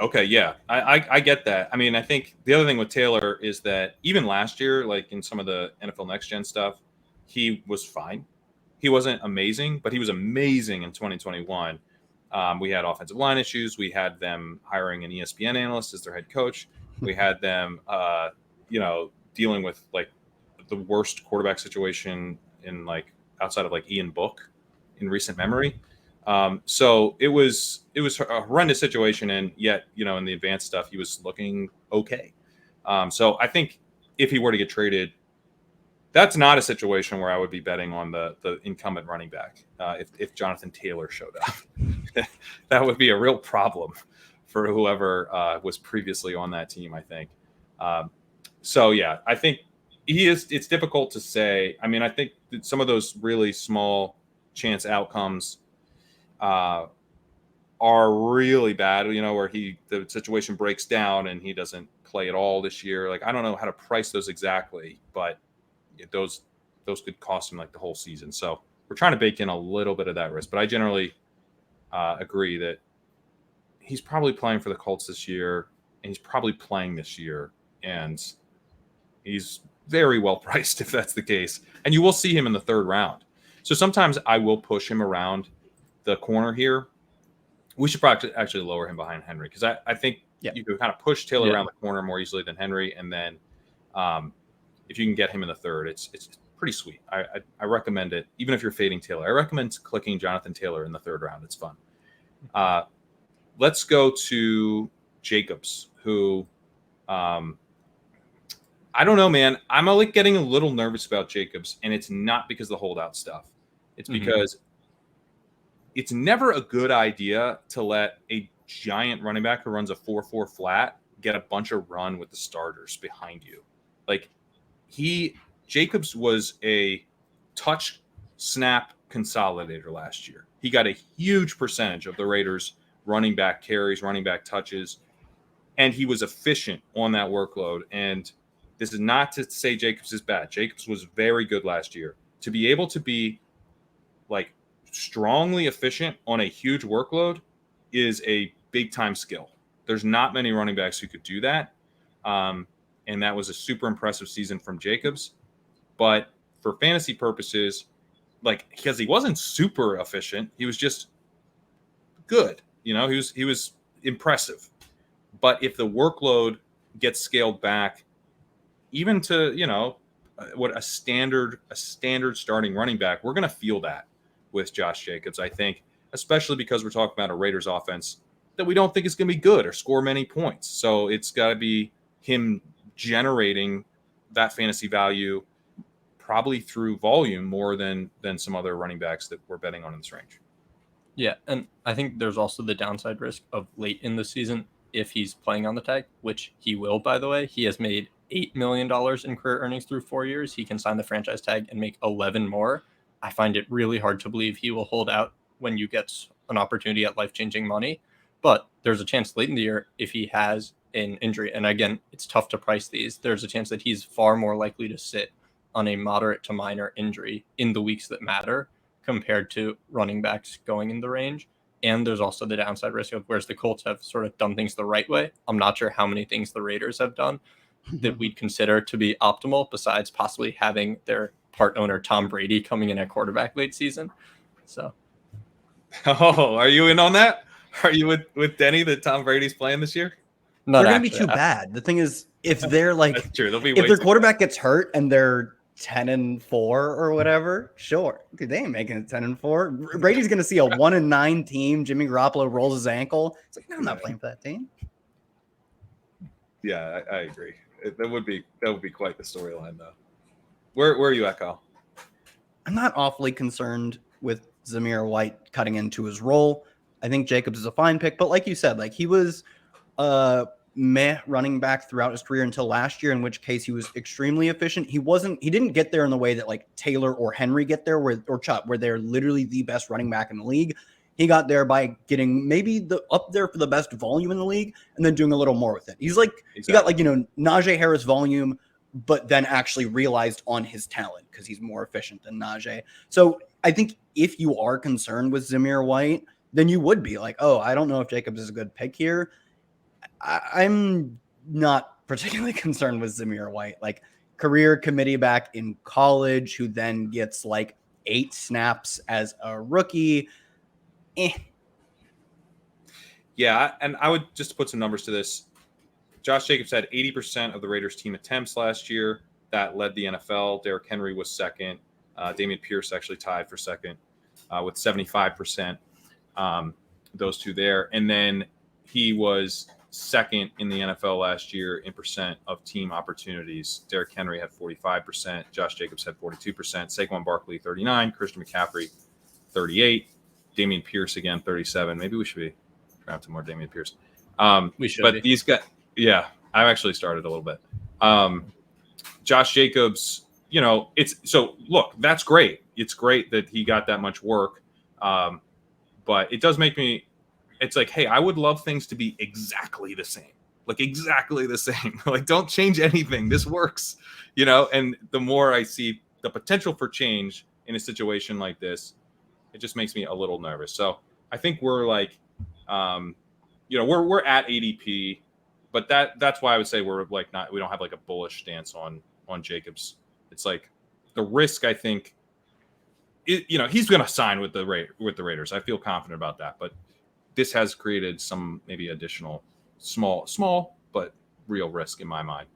Okay, yeah, I get that. I mean, I think the other thing with Taylor is that even last year, like in some of the NFL Next Gen stuff, he was fine. He wasn't amazing, but he was amazing in 2021. We had offensive line issues. We had them hiring an ESPN analyst as their head coach. We had them, dealing with like the worst quarterback situation in like outside of like Ian Book in recent memory. So it was a horrendous situation, and yet, in the advanced stuff, he was looking okay. So I think if he were to get traded, that's not a situation where I would be betting on the incumbent running back. If Jonathan Taylor showed up, that would be a real problem for whoever was previously on that team, I think. So yeah, I think it's difficult to say. I mean, I think that some of those really small chance outcomes are really bad, where the situation breaks down and he doesn't play at all this year. Like, I don't know how to price those exactly, but those could cost him like the whole season. So we're trying to bake in a little bit of that risk, but I generally agree that he's probably playing for the Colts this year, and he's probably playing this year, and he's very well priced if that's the case. And you will see him in the third round. So sometimes I will push him around the corner here. We should probably actually lower him behind Henry, because I think you can kind of push Taylor around the corner more easily than Henry, and then if you can get him in the third, it's pretty sweet. I recommend it, even if you're fading Taylor. I recommend clicking Jonathan Taylor in the third round. It's fun. Let's go to Jacobs, who I don't know, man. I'm like getting a little nervous about Jacobs, and it's not because of the holdout stuff. It's because it's never a good idea to let a giant running back who runs a 4.4 flat get a bunch of run with the starters behind you. Like, Jacobs was a touch snap consolidator last year. He got a huge percentage of the Raiders' running back carries, running back touches, and he was efficient on that workload. And this is not to say Jacobs is bad. Jacobs was very good last year. To be able to be like strongly efficient on a huge workload is a big time skill. There's not many running backs who could do that. And that was a super impressive season from Jacobs. But for fantasy purposes, like, because he wasn't super efficient, he was just good. He was impressive. But if the workload gets scaled back, even to, what a standard starting running back, we're going to feel that with Josh Jacobs, I think, especially because we're talking about a Raiders offense that we don't think is going to be good or score many points. So it's got to be him generating that fantasy value probably through volume more than some other running backs that we're betting on in this range. Yeah, and I think there's also the downside risk of late in the season if he's playing on the tag, which he will, by the way. He has made $8 million in career earnings through 4 years. He can sign the franchise tag and make 11 more. I find it really hard to believe he will hold out when you get an opportunity at life-changing money. But there's a chance late in the year, if he has an injury, and again, it's tough to price these, there's a chance that he's far more likely to sit on a moderate to minor injury in the weeks that matter compared to running backs going in the range. And there's also the downside risk of whereas the Colts have sort of done things the right way. I'm not sure how many things the Raiders have done that we'd consider to be optimal, besides possibly having their part owner Tom Brady coming in at quarterback late season. So Oh, are you in on that? Are you with Denny that Tom Brady's playing this year? Not They're going to be actually. too bad. The thing is, if they're That's like, true. They'll be if way their too quarterback gets hurt and they're 10-4 or whatever, sure. Dude, they ain't making it 10-4. Brady's going to see a 1-9 team. Jimmy Garoppolo rolls his ankle. It's like, no, I'm not playing for that team. Yeah, I agree. That would be quite the storyline, though. Where are you at, Kyle? I'm not awfully concerned with Zamir White cutting into his role. I think Jacobs is a fine pick, but like you said, like he was meh running back throughout his career until last year, in which case he was extremely efficient. He didn't get there in the way that like Taylor or Henry get there, or Chubb, where they're literally the best running back in the league. He got there by getting maybe up there for the best volume in the league and then doing a little more with it. He's like, He got like, Najee Harris volume, but then actually realized on his talent because he's more efficient than Najee. So I think if you are concerned with Zamir White, then you would be like, oh, I don't know if Jacobs is a good pick here. I'm not particularly concerned with Zamir White, like career committee back in college, who then gets like 8 snaps as a rookie. Yeah, and I would just put some numbers to this. Josh Jacobs had 80% of the Raiders team attempts last year. That led the NFL. Derrick Henry was second. Dameon Pierce actually tied for second with 75%. Those two there. And then he was second in the NFL last year in percent of team opportunities. Derrick Henry had 45%. Josh Jacobs had 42%. Saquon Barkley, 39%. Christian McCaffrey, 38%. Dameon Pierce, again, 37%. Maybe we should be trying to more Dameon Pierce. We should But be. these guys, yeah, I've actually started a little bit. Josh Jacobs, look, that's great. It's great that he got that much work. But it does make me, it's like, hey, I would love things to be exactly the same. Like exactly the same. Like don't change anything. This works, and the more I see the potential for change in a situation like this, it just makes me a little nervous. So I think we're like, we're at ADP, but that's why I would say we're like we don't have like a bullish stance on Jacobs. It's like the risk, I think, he's going to sign with the Raiders. I feel confident about that, but this has created some maybe additional small but real risk in my mind.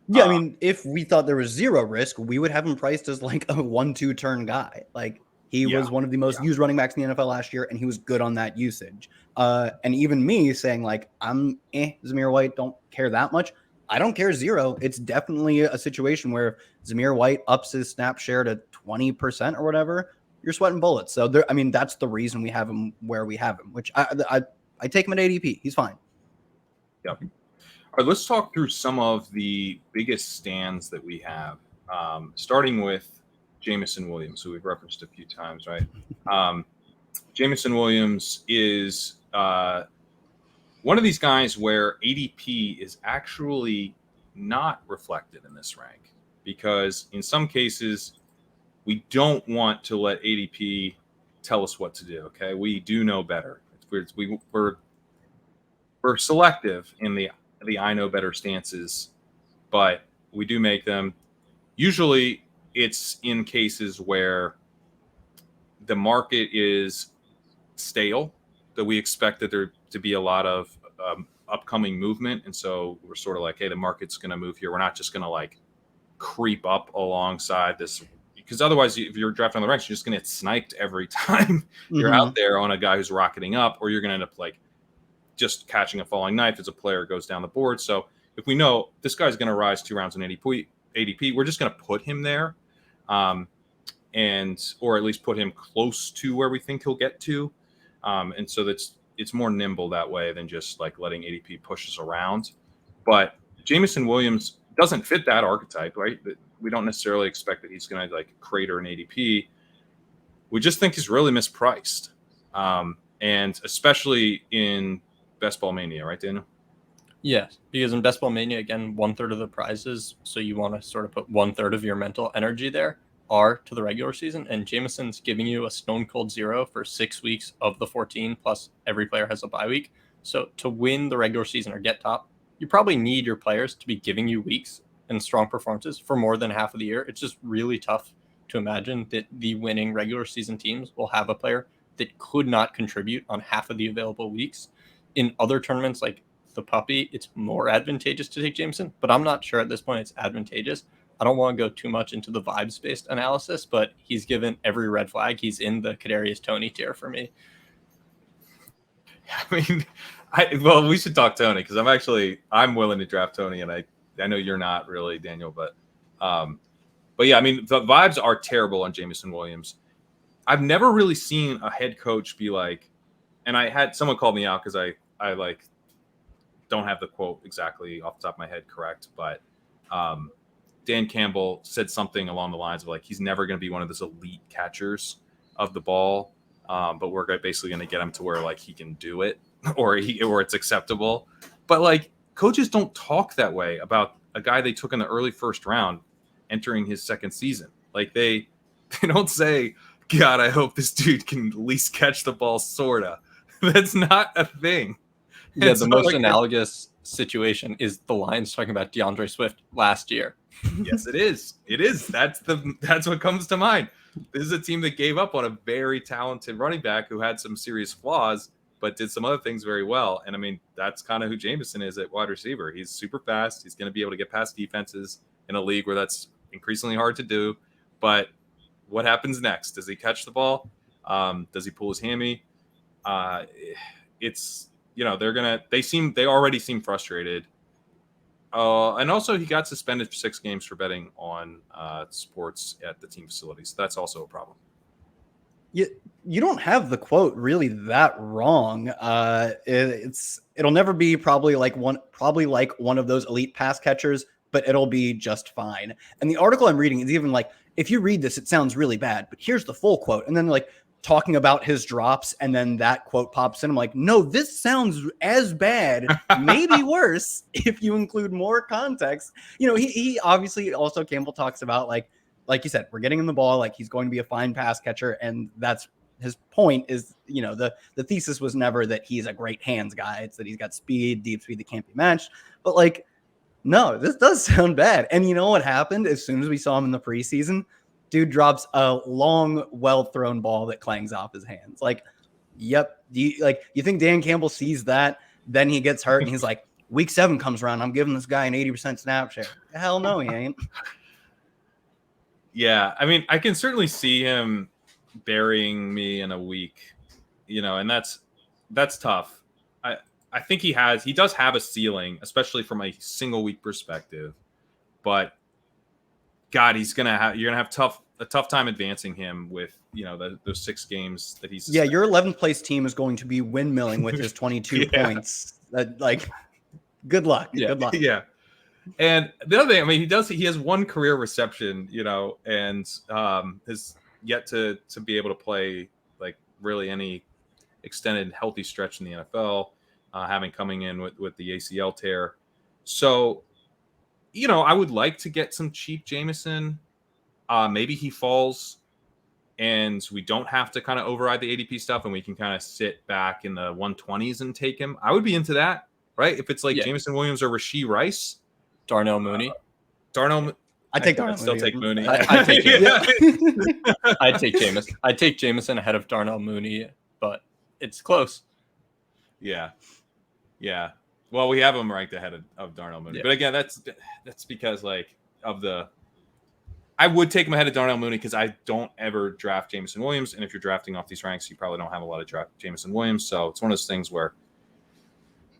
Yeah, I mean, if we thought there was zero risk, we would have him priced as like a 1-2 turn guy. Like he was one of the most used running backs in the NFL last year, and he was good on that usage. And even me saying like, I'm Zamir White, don't care that much. I don't care zero. It's definitely a situation where Zamir White ups his snap share to 20% or whatever. You're sweating bullets. So that's the reason we have him where we have him, which I take him at ADP. He's fine. Yep. All right, let's talk through some of the biggest stands that we have, starting with Jameson Williams, who we've referenced a few times, right? Jameson Williams is one of these guys where ADP is actually not reflected in this rank because in some cases we don't want to let ADP tell us what to do, okay? We do know better. We're selective in the I know better stances, but we do make them. Usually it's in cases where the market is stale, that we expect that there to be a lot of upcoming movement. And so we're sort of like, hey, the market's going to move here. We're not just going to like creep up alongside this, because otherwise if you're drafting on the ranks, you're just going to get sniped every time you're out there on a guy who's rocketing up, or you're going to end up like just catching a falling knife as a player goes down the board. So if we know this guy's going to rise 2 rounds in ADP, we're just going to put him there, or at least put him close to where we think he'll get to. And so it's more nimble that way than just like letting ADP push us around. But Jameson Williams doesn't fit that archetype, right? We don't necessarily expect that he's going to like crater an ADP. We just think he's really mispriced. And especially in Best Ball Mania, right, Daniel? Yes, because in Best Ball Mania, again, 1/3 of the prizes, so you want to sort of put 1/3 of your mental energy there, are to the regular season, and Jameson's giving you a stone cold 0 for 6 weeks of the 14, plus every player has a bye week. So to win the regular season or get top, you probably need your players to be giving you weeks and strong performances for more than half of the year. It's just really tough to imagine that the winning regular season teams will have a player that could not contribute on half of the available weeks. In other tournaments like the puppy, it's more advantageous to take Jameson, but I'm not sure at this point it's advantageous. I don't want to go too much into the vibes-based analysis, but he's given every red flag. He's in the Kadarius Toney tier for me. I mean, well, we should talk Toney because I'm willing to draft Toney, and I know you're not really, Daniel, but yeah, I mean, the vibes are terrible on Jameson Williams. I've never really seen a head coach be like, and I had someone call me out because I like don't have the quote exactly off the top of my head correct, but Dan Campbell said something along the lines of like, he's never going to be one of those elite catchers of the ball. But we're basically going to get him to where like he can do it or it's acceptable. But like coaches don't talk that way about a guy they took in the early first round entering his second season. Like they don't say, God, I hope this dude can at least catch the ball. Sorta. That's not a thing. Yeah, It's the not most like analogous situation is the Lions talking about DeAndre Swift last year. Yes, it is. It is. That's what comes to mind. This is a team that gave up on a very talented running back who had some serious flaws, but did some other things very well. And I mean, that's kind of who Jameson is at wide receiver. He's super fast. He's going to be able to get past defenses in a league where that's increasingly hard to do. But what happens next? Does he catch the ball? Does he pull his hammy? It's, they already seem frustrated. And also he got suspended for 6 games for betting on sports at the team facilities. So that's also a problem. You don't have the quote really that wrong. It'll never be probably like one of those elite pass catchers, but it'll be just fine. And the article I'm reading is even like, if you read this, it sounds really bad, but here's the full quote. And then like talking about his drops, and then that quote pops in. I'm like, no, this sounds as bad, maybe worse, if you include more context. He obviously also, Campbell talks about like you said, we're getting him the ball, like he's going to be a fine pass catcher, and that's his point is, the thesis was never that he's a great hands guy. It's that he's got deep speed that can't be matched. But like, no, this does sound bad. And you know what happened as soon as we saw him in the preseason? Dude drops a long, well-thrown ball that clangs off his hands. Like, yep. You think Dan Campbell sees that? Then he gets hurt, and he's like, week 7 comes around, I'm giving this guy an 80% snap share. Hell no, he ain't. Yeah, I mean, I can certainly see him burying me in a week, and that's tough. I think he does have a ceiling, especially from a single week perspective, but God, you're gonna have a tough time advancing him with those 6 games that he's. Yeah, your 11th place team is going to be windmilling with his 22 points. Good luck. Yeah. Good luck. Yeah. And the other thing, I mean, he has 1 career reception, and has yet to be able to play like really any extended healthy stretch in the NFL, having coming in with the ACL tear. So, I would like to get some cheap Jameson. Maybe he falls and we don't have to kind of override the ADP stuff, and we can kind of sit back in the 120s and take him. I would be into that, right? If it's like Jameson Williams or Rashee Rice. Darnell Mooney. I take Darnell. I'd still take Mooney. I'd take Jameson. I'd take Jameson ahead of Darnell Mooney, but it's close. Yeah. Well, we have him ranked ahead of Darnell Mooney, but again, that's because I would take him ahead of Darnell Mooney because I don't ever draft Jameson Williams, and if you're drafting off these ranks, you probably don't have a lot of draft Jameson Williams. So it's one of those things where,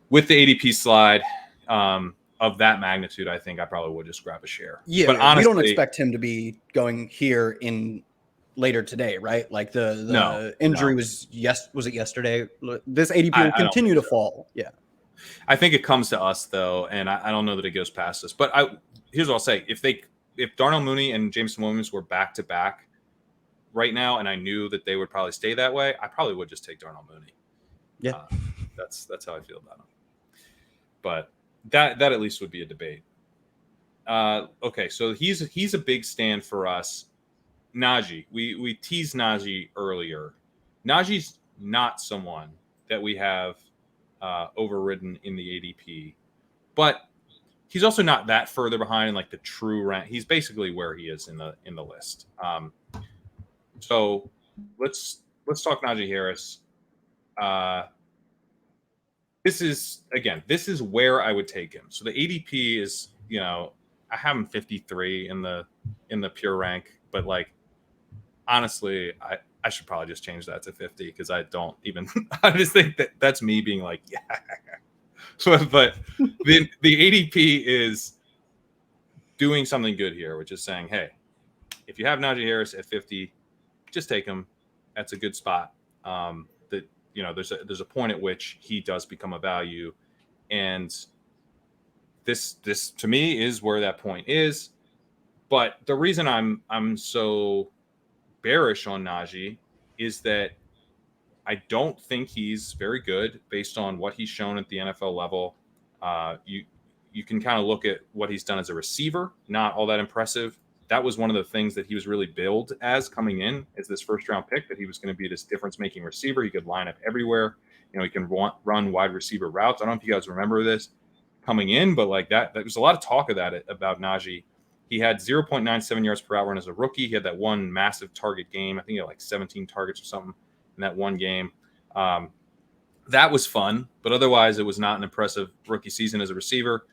with the ADP slide of that magnitude, I think I probably would just grab a share. Yeah, but honestly, we don't expect him to be going here in later today, right? Like the injury was it yesterday? This ADP will continue to fall. Yeah. I think it comes to us though, and I don't know that it goes past us. But here's what I'll say: if Darnell Mooney and Jameson Williams were back to back right now, and I knew that they would probably stay that way, I probably would just take Darnell Mooney. Yeah, that's how I feel about him. But that at least would be a debate. Okay, so he's a big stand for us. Najee, we teased Najee earlier. Najee's not someone that we have overridden in the ADP, but he's also not that further behind in like the true rank. He's basically where he is in the list. So let's let's talk Najee Harris. This is where I would take him. So the ADP is, I have him 53 in the pure rank, but like honestly, I should probably just change that to 50 because I don't even I just think that's me being like, yeah. But the ADP is doing something good here, which is saying, hey, if you have Najee Harris at 50, just take him. That's a good spot. There's a point at which he does become a value, and this to me is where that point is. But the reason I'm so bearish on Najee is that I don't think he's very good based on what he's shown at the NFL level. You can kind of look at what he's done as a receiver, not all that impressive. That was one of the things that he was really billed as coming in as this first round pick, that he was going to be this difference making receiver. He could line up everywhere. He can run wide receiver routes. I don't know if you guys remember this coming in, but like that, there was a lot of talk of that about Najee. He had 0.97 yards per route run as a rookie. He had that one massive target game. I think he had like 17 targets or something in that one game. That was fun, but otherwise it was not an impressive rookie season as a receiver.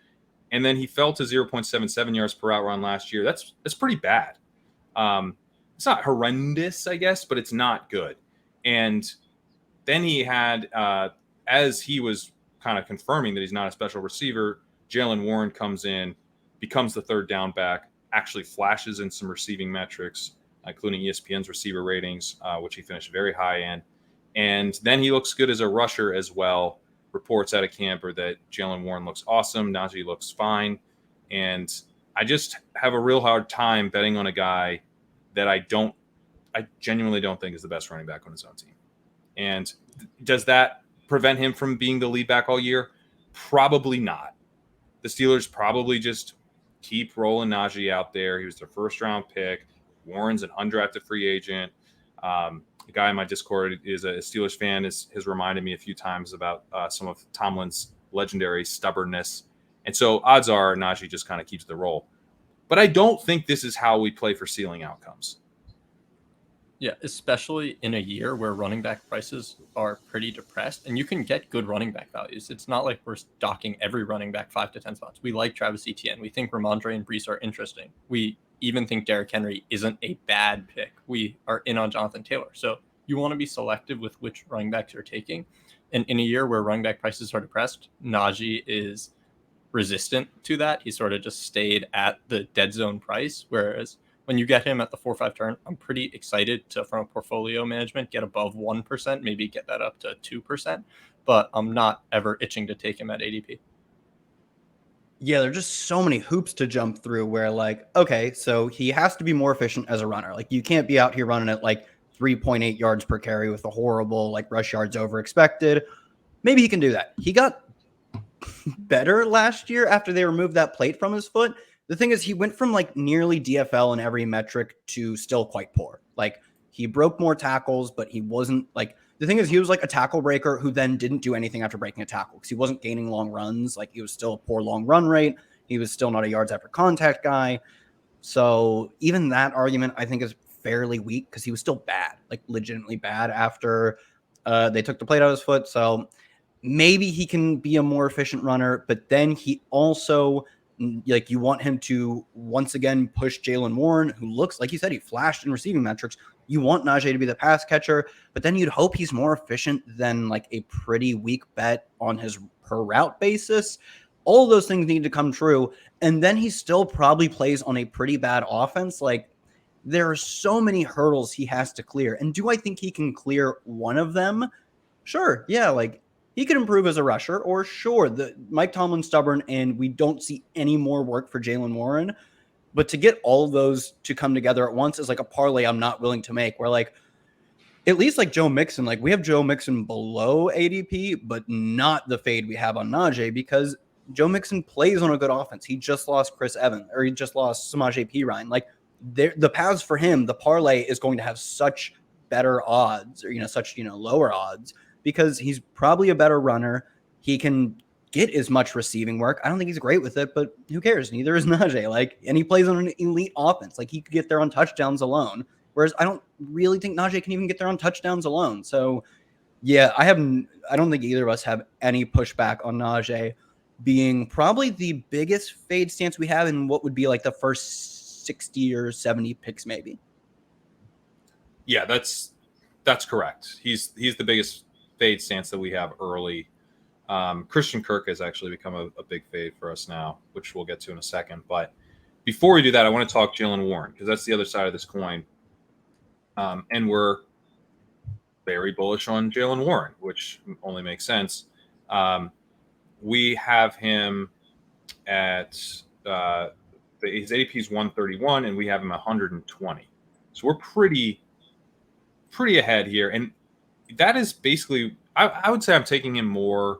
And then he fell to 0.77 yards per route run last year. That's pretty bad. It's not horrendous, I guess, but it's not good. And then he had, as he was kind of confirming that he's not a special receiver, Jaylen Warren comes in, becomes the third down back, actually flashes in some receiving metrics, including ESPN's receiver ratings, which he finished very high in. And then he looks good as a rusher as well. Reports out of camp are that Jaylen Warren looks awesome. Najee looks fine. And I just have a real hard time betting on a guy that I genuinely don't think is the best running back on his own team. And does that prevent him from being the lead back all year? Probably not. The Steelers probably just keep rolling Najee out there. He was their first round pick. Warren's an undrafted free agent. The guy in my Discord is a Steelers fan, has reminded me a few times about some of Tomlin's legendary stubbornness. And so odds are Najee just kind of keeps the role. But I don't think this is how we play for ceiling outcomes. Yeah, especially in a year where running back prices are pretty depressed and you can get good running back values. It's not like we're docking every running back 5 to 10 spots. We like Travis Etienne. We think Rhamondre and Breece are interesting. We even think Derrick Henry isn't a bad pick. We are in on Jonathan Taylor. So you want to be selective with which running backs you're taking. And in a year where running back prices are depressed, Najee is resistant to that. He sort of just stayed at the dead zone price. Whereas when you get him at the 4-5 turn, I'm pretty excited to, from a portfolio management, get above 1%, maybe get that up to 2%. But I'm not ever itching to take him at ADP. Yeah, there are just so many hoops to jump through where, like, okay, so he has to be more efficient as a runner. Like, you can't be out here running at like 3.8 yards per carry with a horrible like rush yards over expected. Maybe he can do that. He got better last year after they removed that plate from his foot. The thing is, he went from like nearly DFL in every metric to still quite poor. Like, he broke more tackles, but he wasn't like, the thing is, he was like a tackle breaker who then didn't do anything after breaking a tackle because he wasn't gaining long runs. Like, he was still a poor long run rate. He was still not a yards after contact guy. So even that argument, I think, is fairly weak because he was still bad, like legitimately bad after they took the plate out of his foot. So maybe he can be a more efficient runner, but then he also, like, you want him to once again push Jaylen Warren, who looks like you said, he flashed in receiving metrics. You want Najee to be the pass catcher, but then you'd hope he's more efficient than like a pretty weak bet on his per route basis. All of those things need to come true. And then he still probably plays on a pretty bad offense. Like, there are so many hurdles he has to clear. And do I think he can clear one of them? Sure. Yeah. Like, he could improve as a rusher, or sure, the Mike Tomlin's stubborn and we don't see any more work for Jaylen Warren. But to get all of those to come together at once is like a parlay I'm not willing to make. Where, like, at least like Joe Mixon, like, we have Joe Mixon below ADP, but not the fade we have on Najee, because Joe Mixon plays on a good offense. He just lost Chris Evans, or he just lost Samaje Perine. Like, the paths for him, the parlay is going to have such better odds, or such lower odds, because he's probably a better runner. He can get as much receiving work. I don't think he's great with it, but who cares? Neither is Najee. Like, and he plays on an elite offense. Like, he could get there on touchdowns alone. Whereas I don't really think Najee can even get there on touchdowns alone. So yeah, I don't think either of us have any pushback on Najee being probably the biggest fade stance we have in what would be like the first 60 or 70 picks, maybe. Yeah, that's correct. He's the biggest fade stance that we have early. Christian Kirk has actually become a big fade for us now, which we'll get to in a second. But before we do that, I want to talk Jaylen Warren because that's the other side of this coin. And we're very bullish on Jaylen Warren, which only makes sense. We have him at his ADP is 131, and we have him 120. So we're pretty ahead here, and that is basically I would say I'm taking him more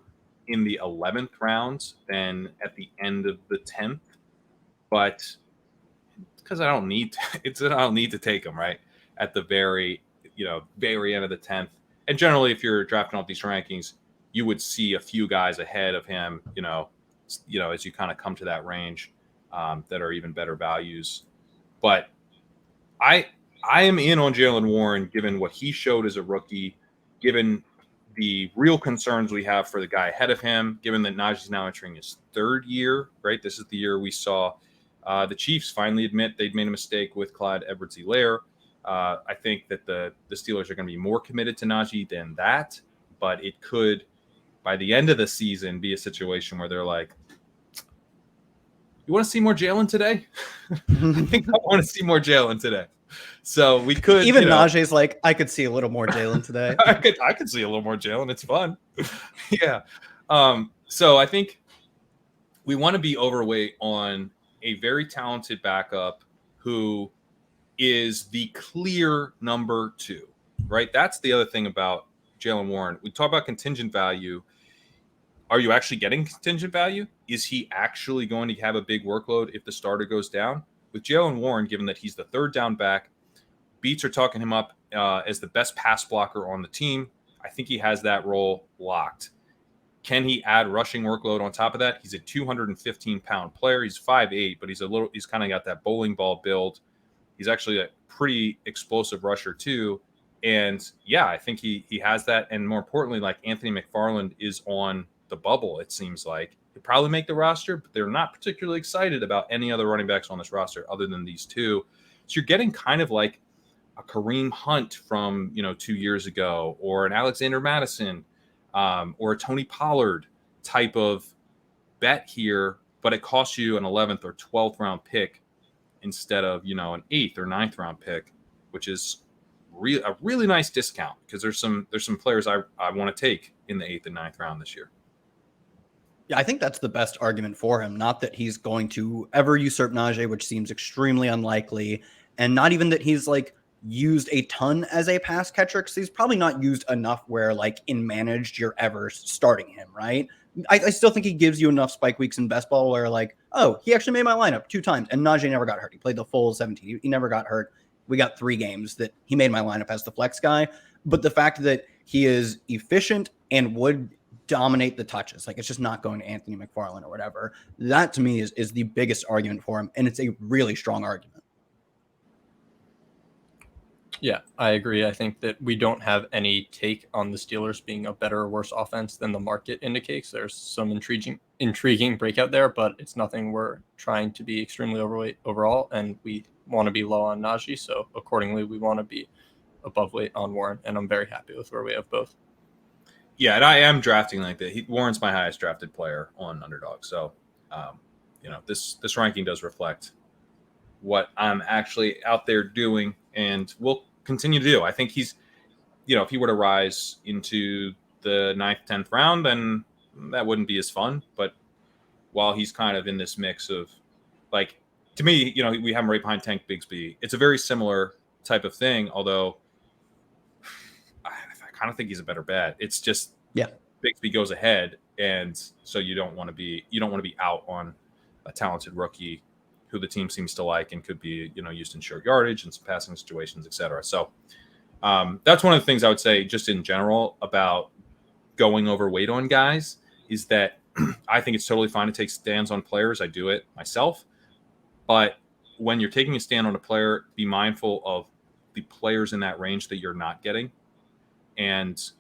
in the 11th round than at the end of the 10th, but because I don't need to take him right at the very end of the 10th. And generally, if you're drafting off these rankings, you would see a few guys ahead of him, as you kind of come to that range that are even better values. But I am in on Jaylen Warren, given what he showed as a rookie, given the real concerns we have for the guy ahead of him, given that Najee's now entering his third year, right? This is the year we saw the Chiefs finally admit they'd made a mistake with Clyde Edwards-Helaire. I think that the Steelers are going to be more committed to Najee than that, but it could, by the end of the season, be a situation where they're like, you want to see more Jaylen today? I think I want to see more Jaylen today. So we could even Najee's like, I could see a little more Jaylen today. I could see a little more Jaylen. It's fun. Yeah. So I think we want to be overweight on a very talented backup who is the clear number 2, right? That's the other thing about Jaylen Warren. We talk about contingent value. Are you actually getting contingent value? Is he actually going to have a big workload if the starter goes down? With Jaylen Warren, given that he's the third down back, beats are talking him up as the best pass blocker on the team. I think he has that role locked. Can he add rushing workload on top of that? He's a 215-pound player. He's 5'8", but he's kind of got that bowling ball build. He's actually a pretty explosive rusher too. And yeah, I think he has that. And more importantly, like Anthony McFarland is on the bubble, it seems like. He'll probably make the roster, but they're not particularly excited about any other running backs on this roster other than these two. So you're getting kind of like a Kareem Hunt from 2 years ago, or an Alexander Madison, or a Tony Pollard type of bet here, but it costs you an 11th or 12th round pick instead of an 8th or 9th round pick, which is a really nice discount because there's some players I want to take in the 8th and 9th round this year. Yeah, I think that's the best argument for him. Not that he's going to ever usurp Najee, which seems extremely unlikely, and not even that he's like used a ton as a pass catcher, because he's probably not used enough where like in managed you're ever starting him, right? I still think he gives you enough spike weeks in best ball where like, oh, he actually made my lineup 2 times, and Najee never got hurt. He played the full 17. He never got hurt. We got 3 games that he made my lineup as the flex guy. But the fact that he is efficient and would dominate the touches, like it's just not going to Anthony McFarland or whatever, that to me is the biggest argument for him, and it's a really strong argument. Yeah, I agree. I think that we don't have any take on the Steelers being a better or worse offense than the market indicates. There's some intriguing breakout there, but it's nothing we're trying to be extremely overweight overall, and we want to be low on Najee, so accordingly we want to be above weight on Warren, and I'm very happy with where we have both. Yeah, and I am drafting like that. Warren's my highest drafted player on Underdog, so this ranking does reflect what I'm actually out there doing, and will continue to do. I think he's, if he were to rise into the 9th, 10th round, then that wouldn't be as fun. But while he's kind of in this mix of, like, to me, we have him right behind Tank Bigsby. It's a very similar type of thing, although I kind of think he's a better bet. It's just, yeah, Bigsby goes ahead, and so you don't want to be out on a talented rookie who the team seems to like and could be, used in short yardage and some passing situations, et cetera. So that's one of the things I would say just in general about going overweight on guys is that I think it's totally fine to take stands on players. I do it myself. But when you're taking a stand on a player, be mindful of the players in that range that you're not getting and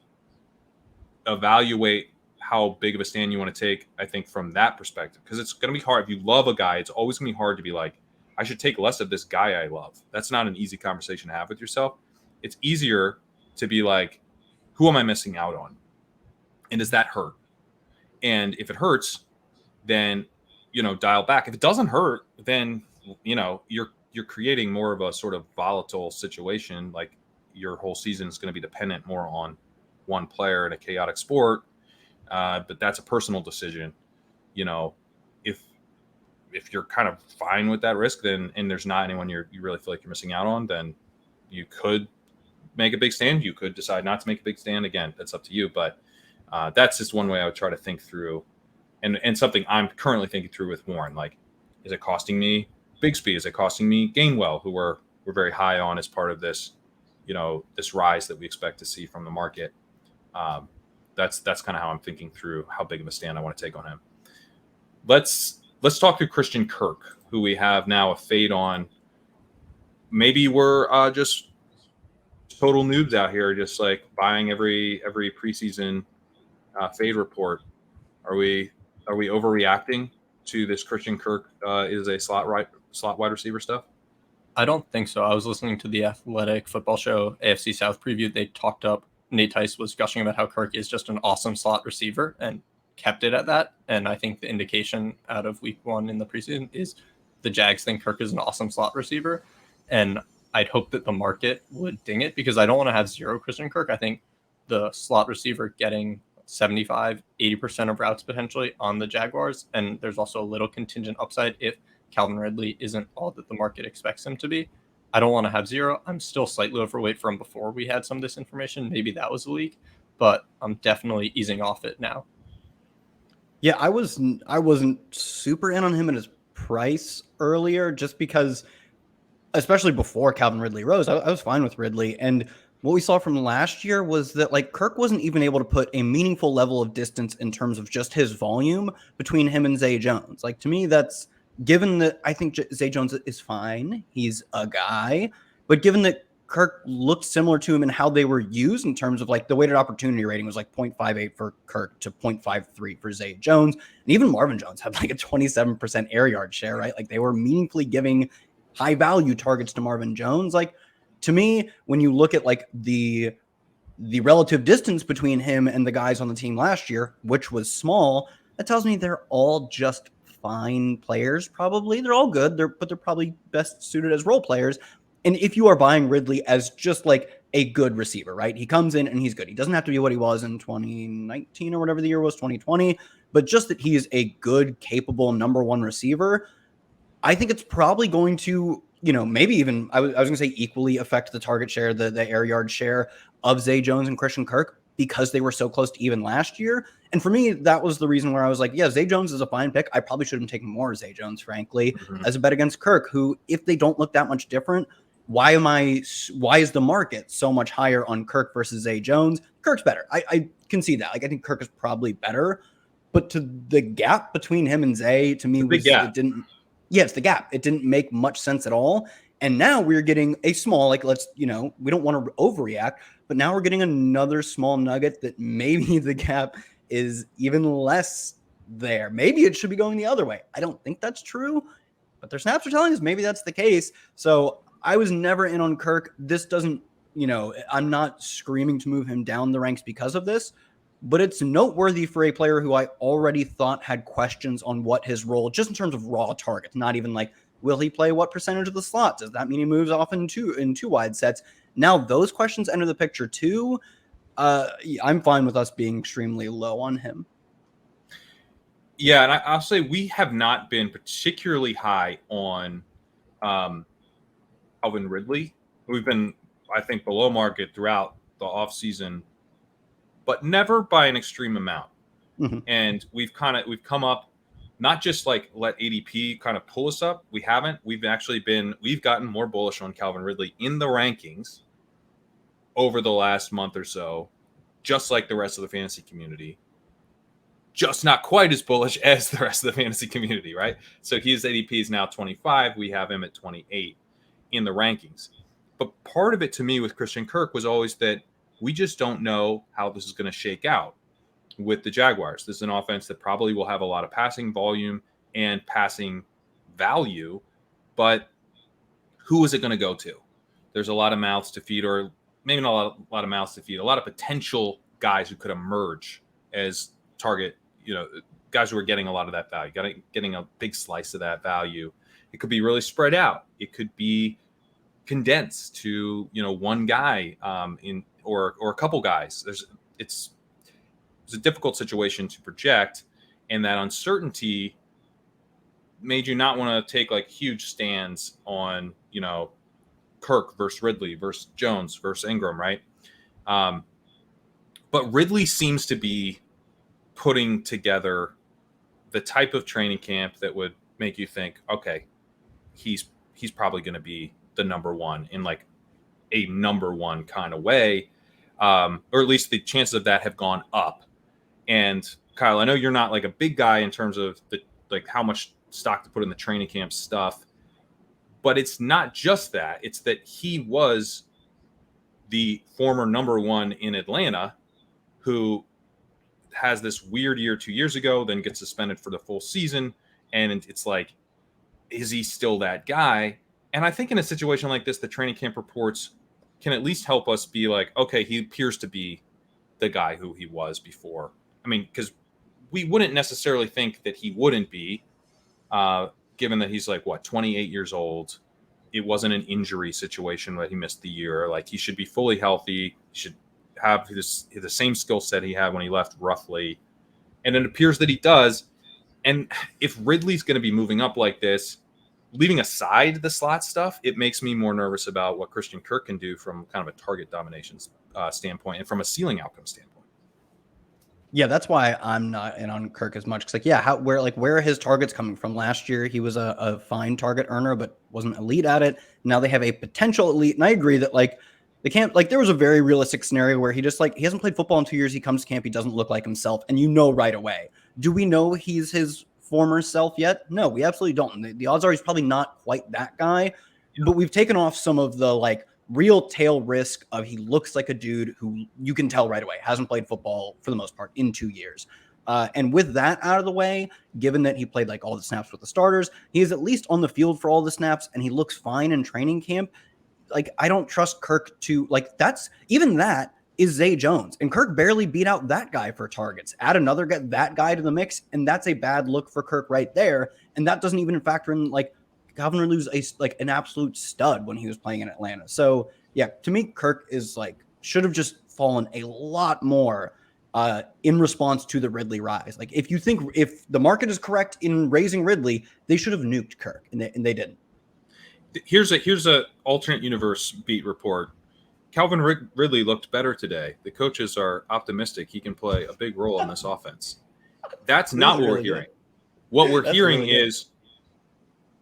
evaluate how big of a stand you want to take, I think, from that perspective. Because it's going to be hard. If you love a guy, it's always going to be hard to be like, I should take less of this guy I love. That's not an easy conversation to have with yourself. It's easier to be like, who am I missing out on? And does that hurt? And if it hurts, then, dial back. If it doesn't hurt, then, you're creating more of a sort of volatile situation. Like your whole season is going to be dependent more on one player in a chaotic sport. But that's a personal decision. If you're kind of fine with that risk, then, and there's not anyone you really feel like you're missing out on, then you could make a big stand. You could decide not to make a big stand. Again, that's up to you. But that's just one way I would try to think through, and something I'm currently thinking through with Warren. Like, is it costing me Bigsby? Is it costing me Gainwell, who we're very high on as part of this, this rise that we expect to see from the market? That's kind of how I'm thinking through how big of a stand I want to take on him. Let's talk to Christian Kirk, who we have now a fade on. Maybe we're just total noobs out here, just like buying every preseason fade report. Are we overreacting to this Christian Kirk is a slot wide receiver stuff? I don't think so. I was listening to the Athletic Football Show AFC South preview. They talked up, Nate Tice was gushing about how Kirk is just an awesome slot receiver and kept it at that. And I think the indication out of week 1 in the preseason is the Jags think Kirk is an awesome slot receiver. And I'd hope that the market would ding it, because I don't want to have zero Christian Kirk. I think the slot receiver getting 75, 80% of routes potentially on the Jaguars. And there's also a little contingent upside if Calvin Ridley isn't all that the market expects him to be. I don't want to have zero. I'm still slightly overweight from before we had some of this information. Maybe that was a leak, but I'm definitely easing off it now. Yeah, I wasn't super in on him at his price earlier, just because, especially before Calvin Ridley rose, I was fine with Ridley. And what we saw from last year was that, like, Kirk wasn't even able to put a meaningful level of distance in terms of just his volume between him and Zay Jones. Like, to me, that's, given that I think Zay Jones is fine, he's a guy, but given that Kirk looked similar to him in how they were used in terms of, like, the weighted opportunity rating was like 0.58 for Kirk to 0.53 for Zay Jones. And even Marvin Jones had like a 27% air yard share, right? Like, they were meaningfully giving high value targets to Marvin Jones. Like, to me, when you look at like the relative distance between him and the guys on the team last year, which was small, that tells me they're all just fine players. Probably they're all good, but they're probably best suited as role players. And if you are buying Ridley as just like a good receiver, right? He comes in and he's good. He doesn't have to be what he was in 2019 or whatever the year was, 2020, but just that he is a good, capable number one receiver. I think it's probably going to, maybe even, I was going to say equally affect the target share, the air yard share of Zay Jones and Christian Kirk, because they were so close to even last year. And for me, that was the reason where I was like, yeah, Zay Jones is a fine pick. I probably should have taken more Zay Jones, frankly, as a bet against Kirk, who, if they don't look that much different, why is the market so much higher on Kirk versus Zay Jones? Kirk's better. I can see that. Like, I think Kirk is probably better, but to the gap between him and Zay, to me, it's the gap. It didn't make much sense at all. And now we're getting a small, like, we don't want to overreact, but now we're getting another small nugget that maybe the gap is even less there. Maybe it should be going the other way. I don't think that's true, but their snaps are telling us maybe that's the case. So I was never in on Kirk. This doesn't, I'm not screaming to move him down the ranks because of this, but it's noteworthy for a player who I already thought had questions on what his role, just in terms of raw targets, not even like, will he play what percentage of the slot? Does that mean he moves off in two wide sets? Now those questions enter the picture too. I'm fine with us being extremely low on him. Yeah, and I'll say we have not been particularly high on Calvin Ridley. We've been, I think, below market throughout the offseason, but never by an extreme amount. Mm-hmm. And we've come up, not just like let ADP kind of pull us up. We haven't. We've gotten more bullish on Calvin Ridley in the rankings over the last month or so, just like the rest of the fantasy community. Just not quite as bullish as the rest of the fantasy community, right? So his ADP is now 25. We have him at 28 in the rankings. But part of it to me with Christian Kirk was always that we just don't know how this is going to shake out with the Jaguars. This is an offense that probably will have a lot of passing volume and passing value, but who is it going to go to? There's a lot of mouths to feed, or maybe not a lot of mouths to feed, a lot of potential guys who could emerge as target, guys who are getting a lot of that value, getting a big slice of that value. It could be really spread out. It could be condensed to, one guy or a couple guys. It's a difficult situation to project, and that uncertainty made you not want to take like huge stands on, Kirk versus Ridley versus Jones versus Ingram, right? But Ridley seems to be putting together the type of training camp that would make you think, okay, he's probably going to be the number one in like a number one kind of way, or at least the chances of that have gone up. And Kyle, I know you're not like a big guy in terms of how much stock to put in the training camp stuff, but it's not just that. It's that he was the former number one in Atlanta who has this weird year 2 years ago, then gets suspended for the full season. And it's like, is he still that guy? And I think in a situation like this, the training camp reports can at least help us be like, okay, he appears to be the guy who he was before. I mean, because we wouldn't necessarily think that he wouldn't be, given that he's 28 years old. It wasn't an injury situation that he missed the year. Like, he should be fully healthy. He should have the same skill set he had when he left, roughly. And it appears that he does. And if Ridley's going to be moving up like this, leaving aside the slot stuff, it makes me more nervous about what Christian Kirk can do from kind of a target domination standpoint and from a ceiling outcome standpoint. Yeah, that's why I'm not in on Kirk as much. Because where are his targets coming from? Last year he was a fine target earner, but wasn't elite at it. Now they have a potential elite, and I agree that they can't, there was a very realistic scenario where he just he hasn't played football in 2 years. He comes to camp, he doesn't look like himself, and right away. Do we know he's his former self yet? No, we absolutely don't. The odds are he's probably not quite that guy, but we've taken off some of the real tail risk of he looks like a dude who you can tell right away hasn't played football for the most part in 2 years. And with that out of the way, given that he played all the snaps with the starters, he is at least on the field for all the snaps and he looks fine in training camp. I don't trust Kirk to that is Zay Jones, and Kirk barely beat out that guy for targets. Add another that guy to the mix, and that's a bad look for Kirk right there. And that doesn't even factor in Calvin Ridley was an absolute stud when he was playing in Atlanta. So yeah, to me, Kirk is should have just fallen a lot more in response to the Ridley rise. If the market is correct in raising Ridley, they should have nuked Kirk, and they didn't. Here's a alternate universe beat report. Calvin Ridley looked better today. The coaches are optimistic he can play a big role in this offense. That's not what we're hearing. What we're hearing is,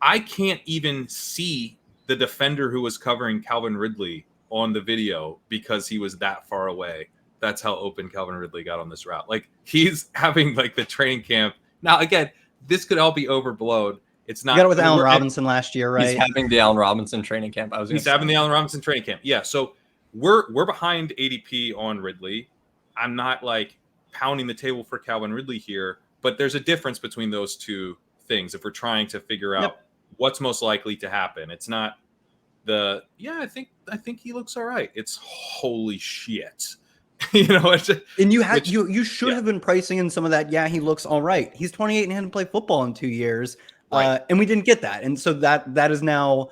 I can't even see the defender who was covering Calvin Ridley on the video because he was that far away. That's how open Calvin Ridley got on this route. He's having the training camp. Now, again, this could all be overblown. It's not. You got it with Allen Robinson last year, right? He's having the Allen Robinson training camp. He's having the Allen Robinson training camp. Yeah. So we're behind ADP on Ridley. I'm not pounding the table for Calvin Ridley here, but there's a difference between those two things. If we're trying to figure out what's most likely to happen, it's not I think he looks all right. It's holy shit. And you should have been pricing in some of that. Yeah, he looks all right. He's 28 and hadn't played football in 2 years. Right. And we didn't get that. And so that is now,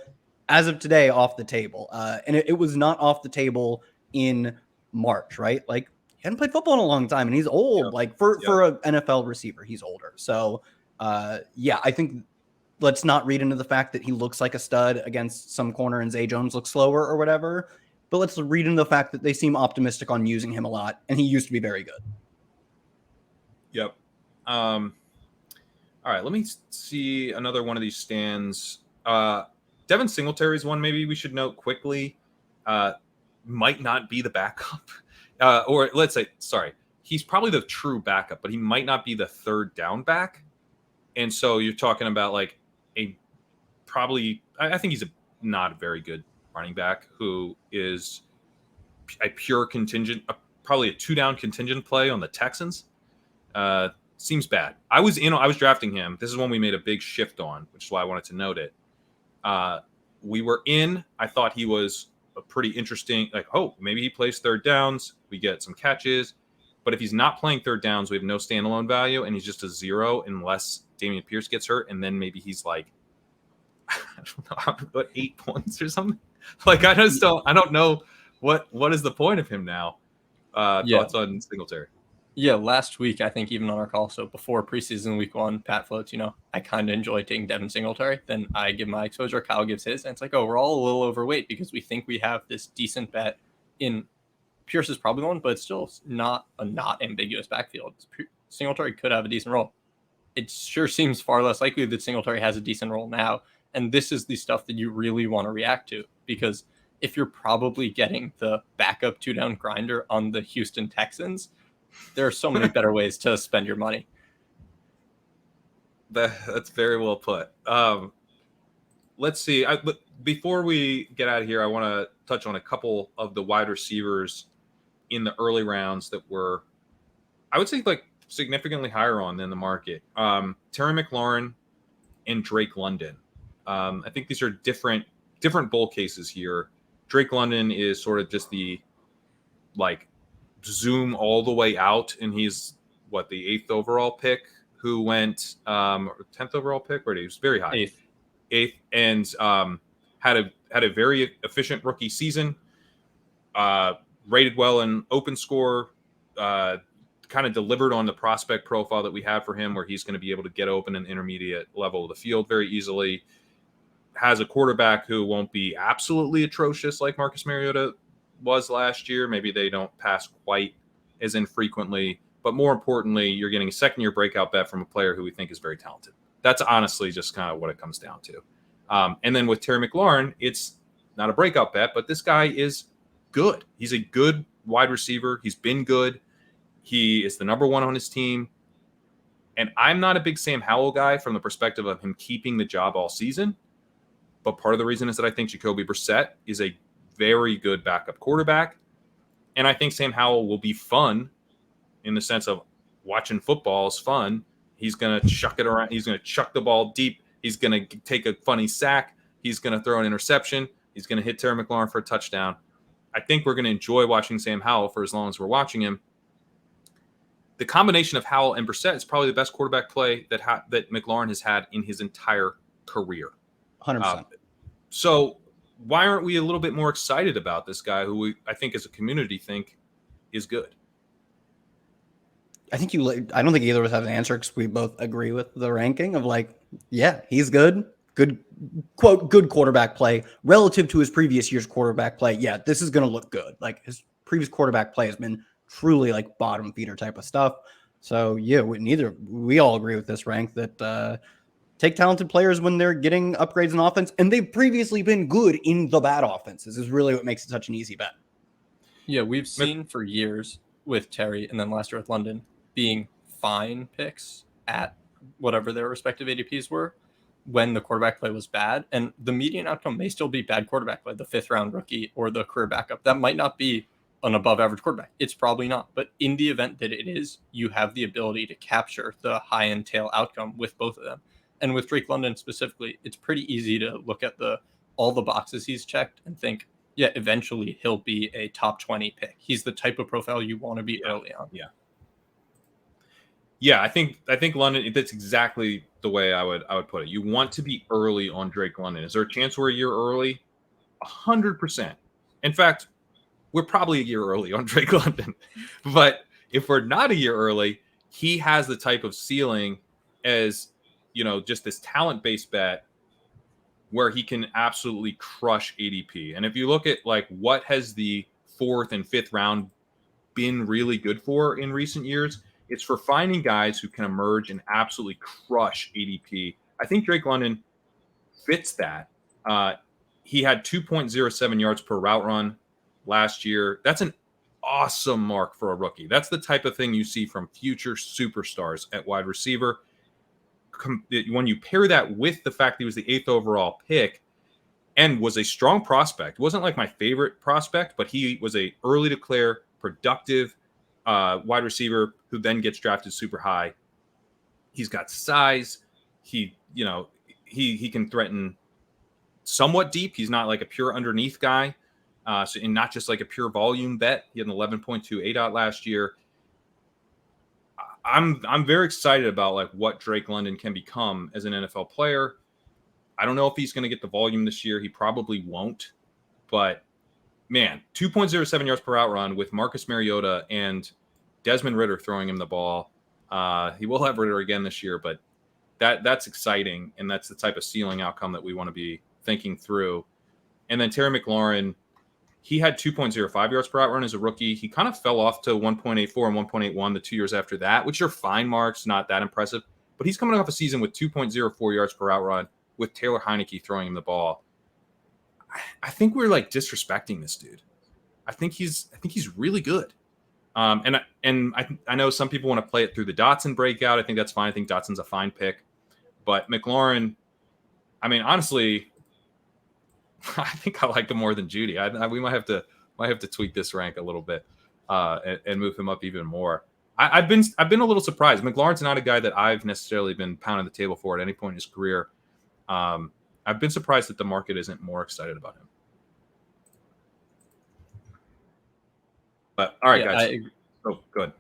as of today, off the table. And it was not off the table in March, right? He hadn't played football in a long time, and he's old. For an NFL receiver, he's older. So, I think let's not read into the fact that he looks like a stud against some corner and Zay Jones looks slower or whatever. But let's read into the fact that they seem optimistic on using him a lot, and he used to be very good. Yep. All right, let me see another one of these stands. Devin Singletary's one maybe we should note quickly. Might not be the backup. Or let's say, sorry, he's probably the true backup, but he might not be the third down back. And so you're talking about I think he's not a very good running back who is a pure contingent, probably a 2-down contingent play on the Texans. Seems bad. I was drafting him. This is one we made a big shift on, which is why I wanted to note it. We were in. I thought he was a pretty interesting, like, oh, maybe he plays third downs. We get some catches. But if he's not playing third downs, we have no standalone value, and he's just a 0 unless Dameon Pierce gets hurt, and then maybe he's like, I don't know, what, 8 points or something. Like, I don't know what is the point of him now. Thoughts on Singletary? Yeah, last week, I think even on our call, so before preseason week 1, Pat floats, I kind of enjoy taking Devin Singletary. Then I give my exposure, Kyle gives his, and it's like, oh, we're all a little overweight because we think we have this decent bet in Pierce is probably one, but it's still not a not ambiguous backfield. Singletary could have a decent role. It sure seems far less likely that Singletary has a decent role now. And this is the stuff that you really want to react to, because if you're probably getting the backup 2-down grinder on the Houston Texans, there are so many better ways to spend your money. That's very well put. Let's see. Before we get out of here, I want to touch on a couple of the wide receivers in the early rounds that were, I would say, like significantly higher on than the market. Terry McLaurin and Drake London. I think these are different bull cases here. Drake London is sort of just the like zoom all the way out, and he's the 8th overall pick who went 10th overall pick, where he was very high. 8th, and had a very efficient rookie season. Rated well in open score. Kind of delivered on the prospect profile that we have for him, where he's going to be able to get open in the intermediate level of the field very easily. Has a quarterback who won't be absolutely atrocious like Marcus Mariota was last year. Maybe they don't pass quite as infrequently, but more importantly, you're getting a second-year breakout bet from a player who we think is very talented. That's honestly just kind of what it comes down to. And then with Terry McLaurin, it's not a breakout bet, but this guy is good. He's a good wide receiver. He's been good. He is the number 1 on his team. And I'm not a big Sam Howell guy from the perspective of him keeping the job all season. But part of the reason is that I think Jacoby Brissett is a very good backup quarterback. And I think Sam Howell will be fun in the sense of watching football is fun. He's going to chuck it around. He's going to chuck the ball deep. He's going to take a funny sack. He's going to throw an interception. He's going to hit Terry McLaurin for a touchdown. I think we're going to enjoy watching Sam Howell for as long as we're watching him. The combination of Howell and Brissett is probably the best quarterback play that McLaurin has had in his entire career. 100%. So why aren't we a little bit more excited about this guy who I think as a community think is good? I don't think either of us have an answer because we both agree with the ranking of he's good. Good, quote, good quarterback play relative to his previous year's quarterback play. Yeah, this is going to look good. Like his previous quarterback play has been truly like bottom feeder type of stuff. So yeah, we all agree with this rank that take talented players when they're getting upgrades in offense, and they've previously been good in the bad offenses is really what makes it such an easy bet. Yeah, we've seen for years with Terry and then last year with London being fine picks at whatever their respective ADPs were when the quarterback play was bad. And the median outcome may still be bad quarterback play, the 5th round rookie or the career backup. That might not be an above average quarterback. It's probably not. But in the event that it is, you have the ability to capture the high end tail outcome with both of them. And with Drake London specifically, it's pretty easy to look at all the boxes he's checked and think, yeah, eventually he'll be a top 20 pick. He's the type of profile you want to be early on. Yeah, I think London, that's exactly the way I would put it. You want to be early on Drake London. Is there a chance we're a year early? 100%. In fact, we're probably a year early on Drake London. But if we're not a year early, he has the type of ceiling as, just this talent-based bet where he can absolutely crush ADP. And if you look at what has the 4th and 5th round been really good for in recent years, it's for finding guys who can emerge and absolutely crush ADP. I think Drake London fits that. He had 2.07 yards per route run last year. That's an awesome mark for a rookie. That's the type of thing you see from future superstars at wide receiver. When you pair that with the fact that he was the 8th overall pick, and was a strong prospect. Wasn't like my favorite prospect, but he was a early declare productive wide receiver who then gets drafted super high. He's got size. He can threaten somewhat deep. He's not like a pure underneath guy. And not just like a pure volume bet. He had an 11.2 ADOT last year. I'm very excited about like what Drake London can become as an NFL player. I don't know if he's going to get the volume this year. He probably won't. But man, 2.07 yards per route run with Marcus Mariota and Desmond Ridder throwing him the ball. He will have Ridder again this year, but that's exciting, and that's the type of ceiling outcome that we want to be thinking through. And then Terry McLaurin, he had 2.05 yards per route run as a rookie. He kind of fell off to 1.84 and 1.81 the 2 years after that, which are fine marks, not that impressive. But he's coming off a season with 2.04 yards per route run with Taylor Heineke throwing him the ball. I think we're like disrespecting this dude. I think he's really good. And I know some people want to play it through the Dotson breakout. I think that's fine. I think Dotson's a fine pick. But McLaurin, I mean, honestly, I think I like him more than Judy. We might have to tweak this rank a little bit and move him up even more. I've been a little surprised. McLaurin's not a guy that I've necessarily been pounding the table for at any point in his career. I've been surprised that the market isn't more excited about him. But all right, guys. Oh, good.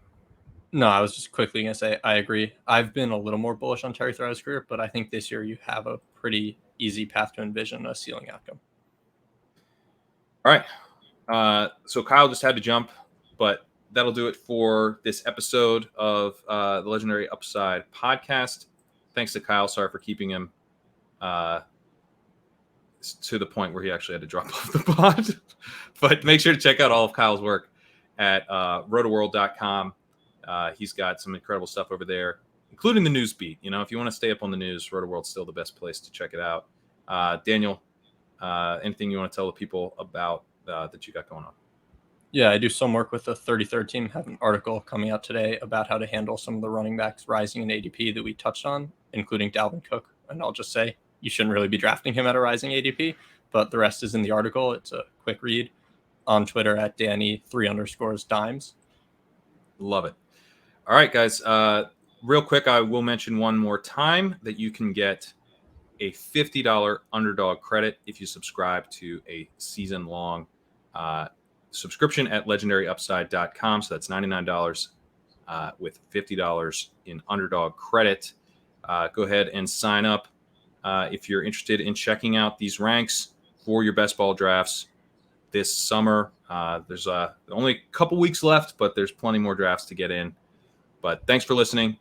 No, I was just quickly going to say I agree. I've been a little more bullish on Terry throughout his career, but I think this year you have a pretty easy path to envision a ceiling outcome. All right. So Kyle just had to jump, but that'll do it for this episode of the Legendary Upside podcast. Thanks to Kyle. Sorry for keeping him to the point where he actually had to drop off the pod. But make sure to check out all of Kyle's work at rotoworld.com. He's got some incredible stuff over there, including the news beat. You know, if you want to stay up on the news, RotoWorld's still the best place to check it out. Daniel, anything you want to tell the people about that you got going on? Yeah, I do some work with the 33rd team. Have an article coming out today about how to handle some of the running backs rising in ADP that we touched on, including Dalvin Cook. And I'll just say you shouldn't really be drafting him at a rising ADP, but the rest is in the article. It's a quick read on Twitter at Danny_Dimes. Love it. All right, guys. Real quick, I will mention one more time that you can get a $50 underdog credit if you subscribe to a season-long subscription at legendaryupside.com. So that's $99 with $50 in underdog credit. Go ahead and sign up if you're interested in checking out these ranks for your best ball drafts this summer. There's only a couple weeks left, but there's plenty more drafts to get in. But thanks for listening.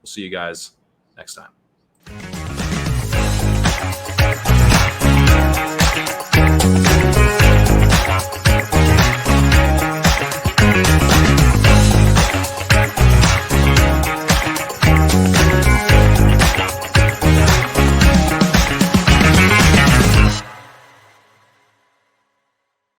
We'll see you guys next time.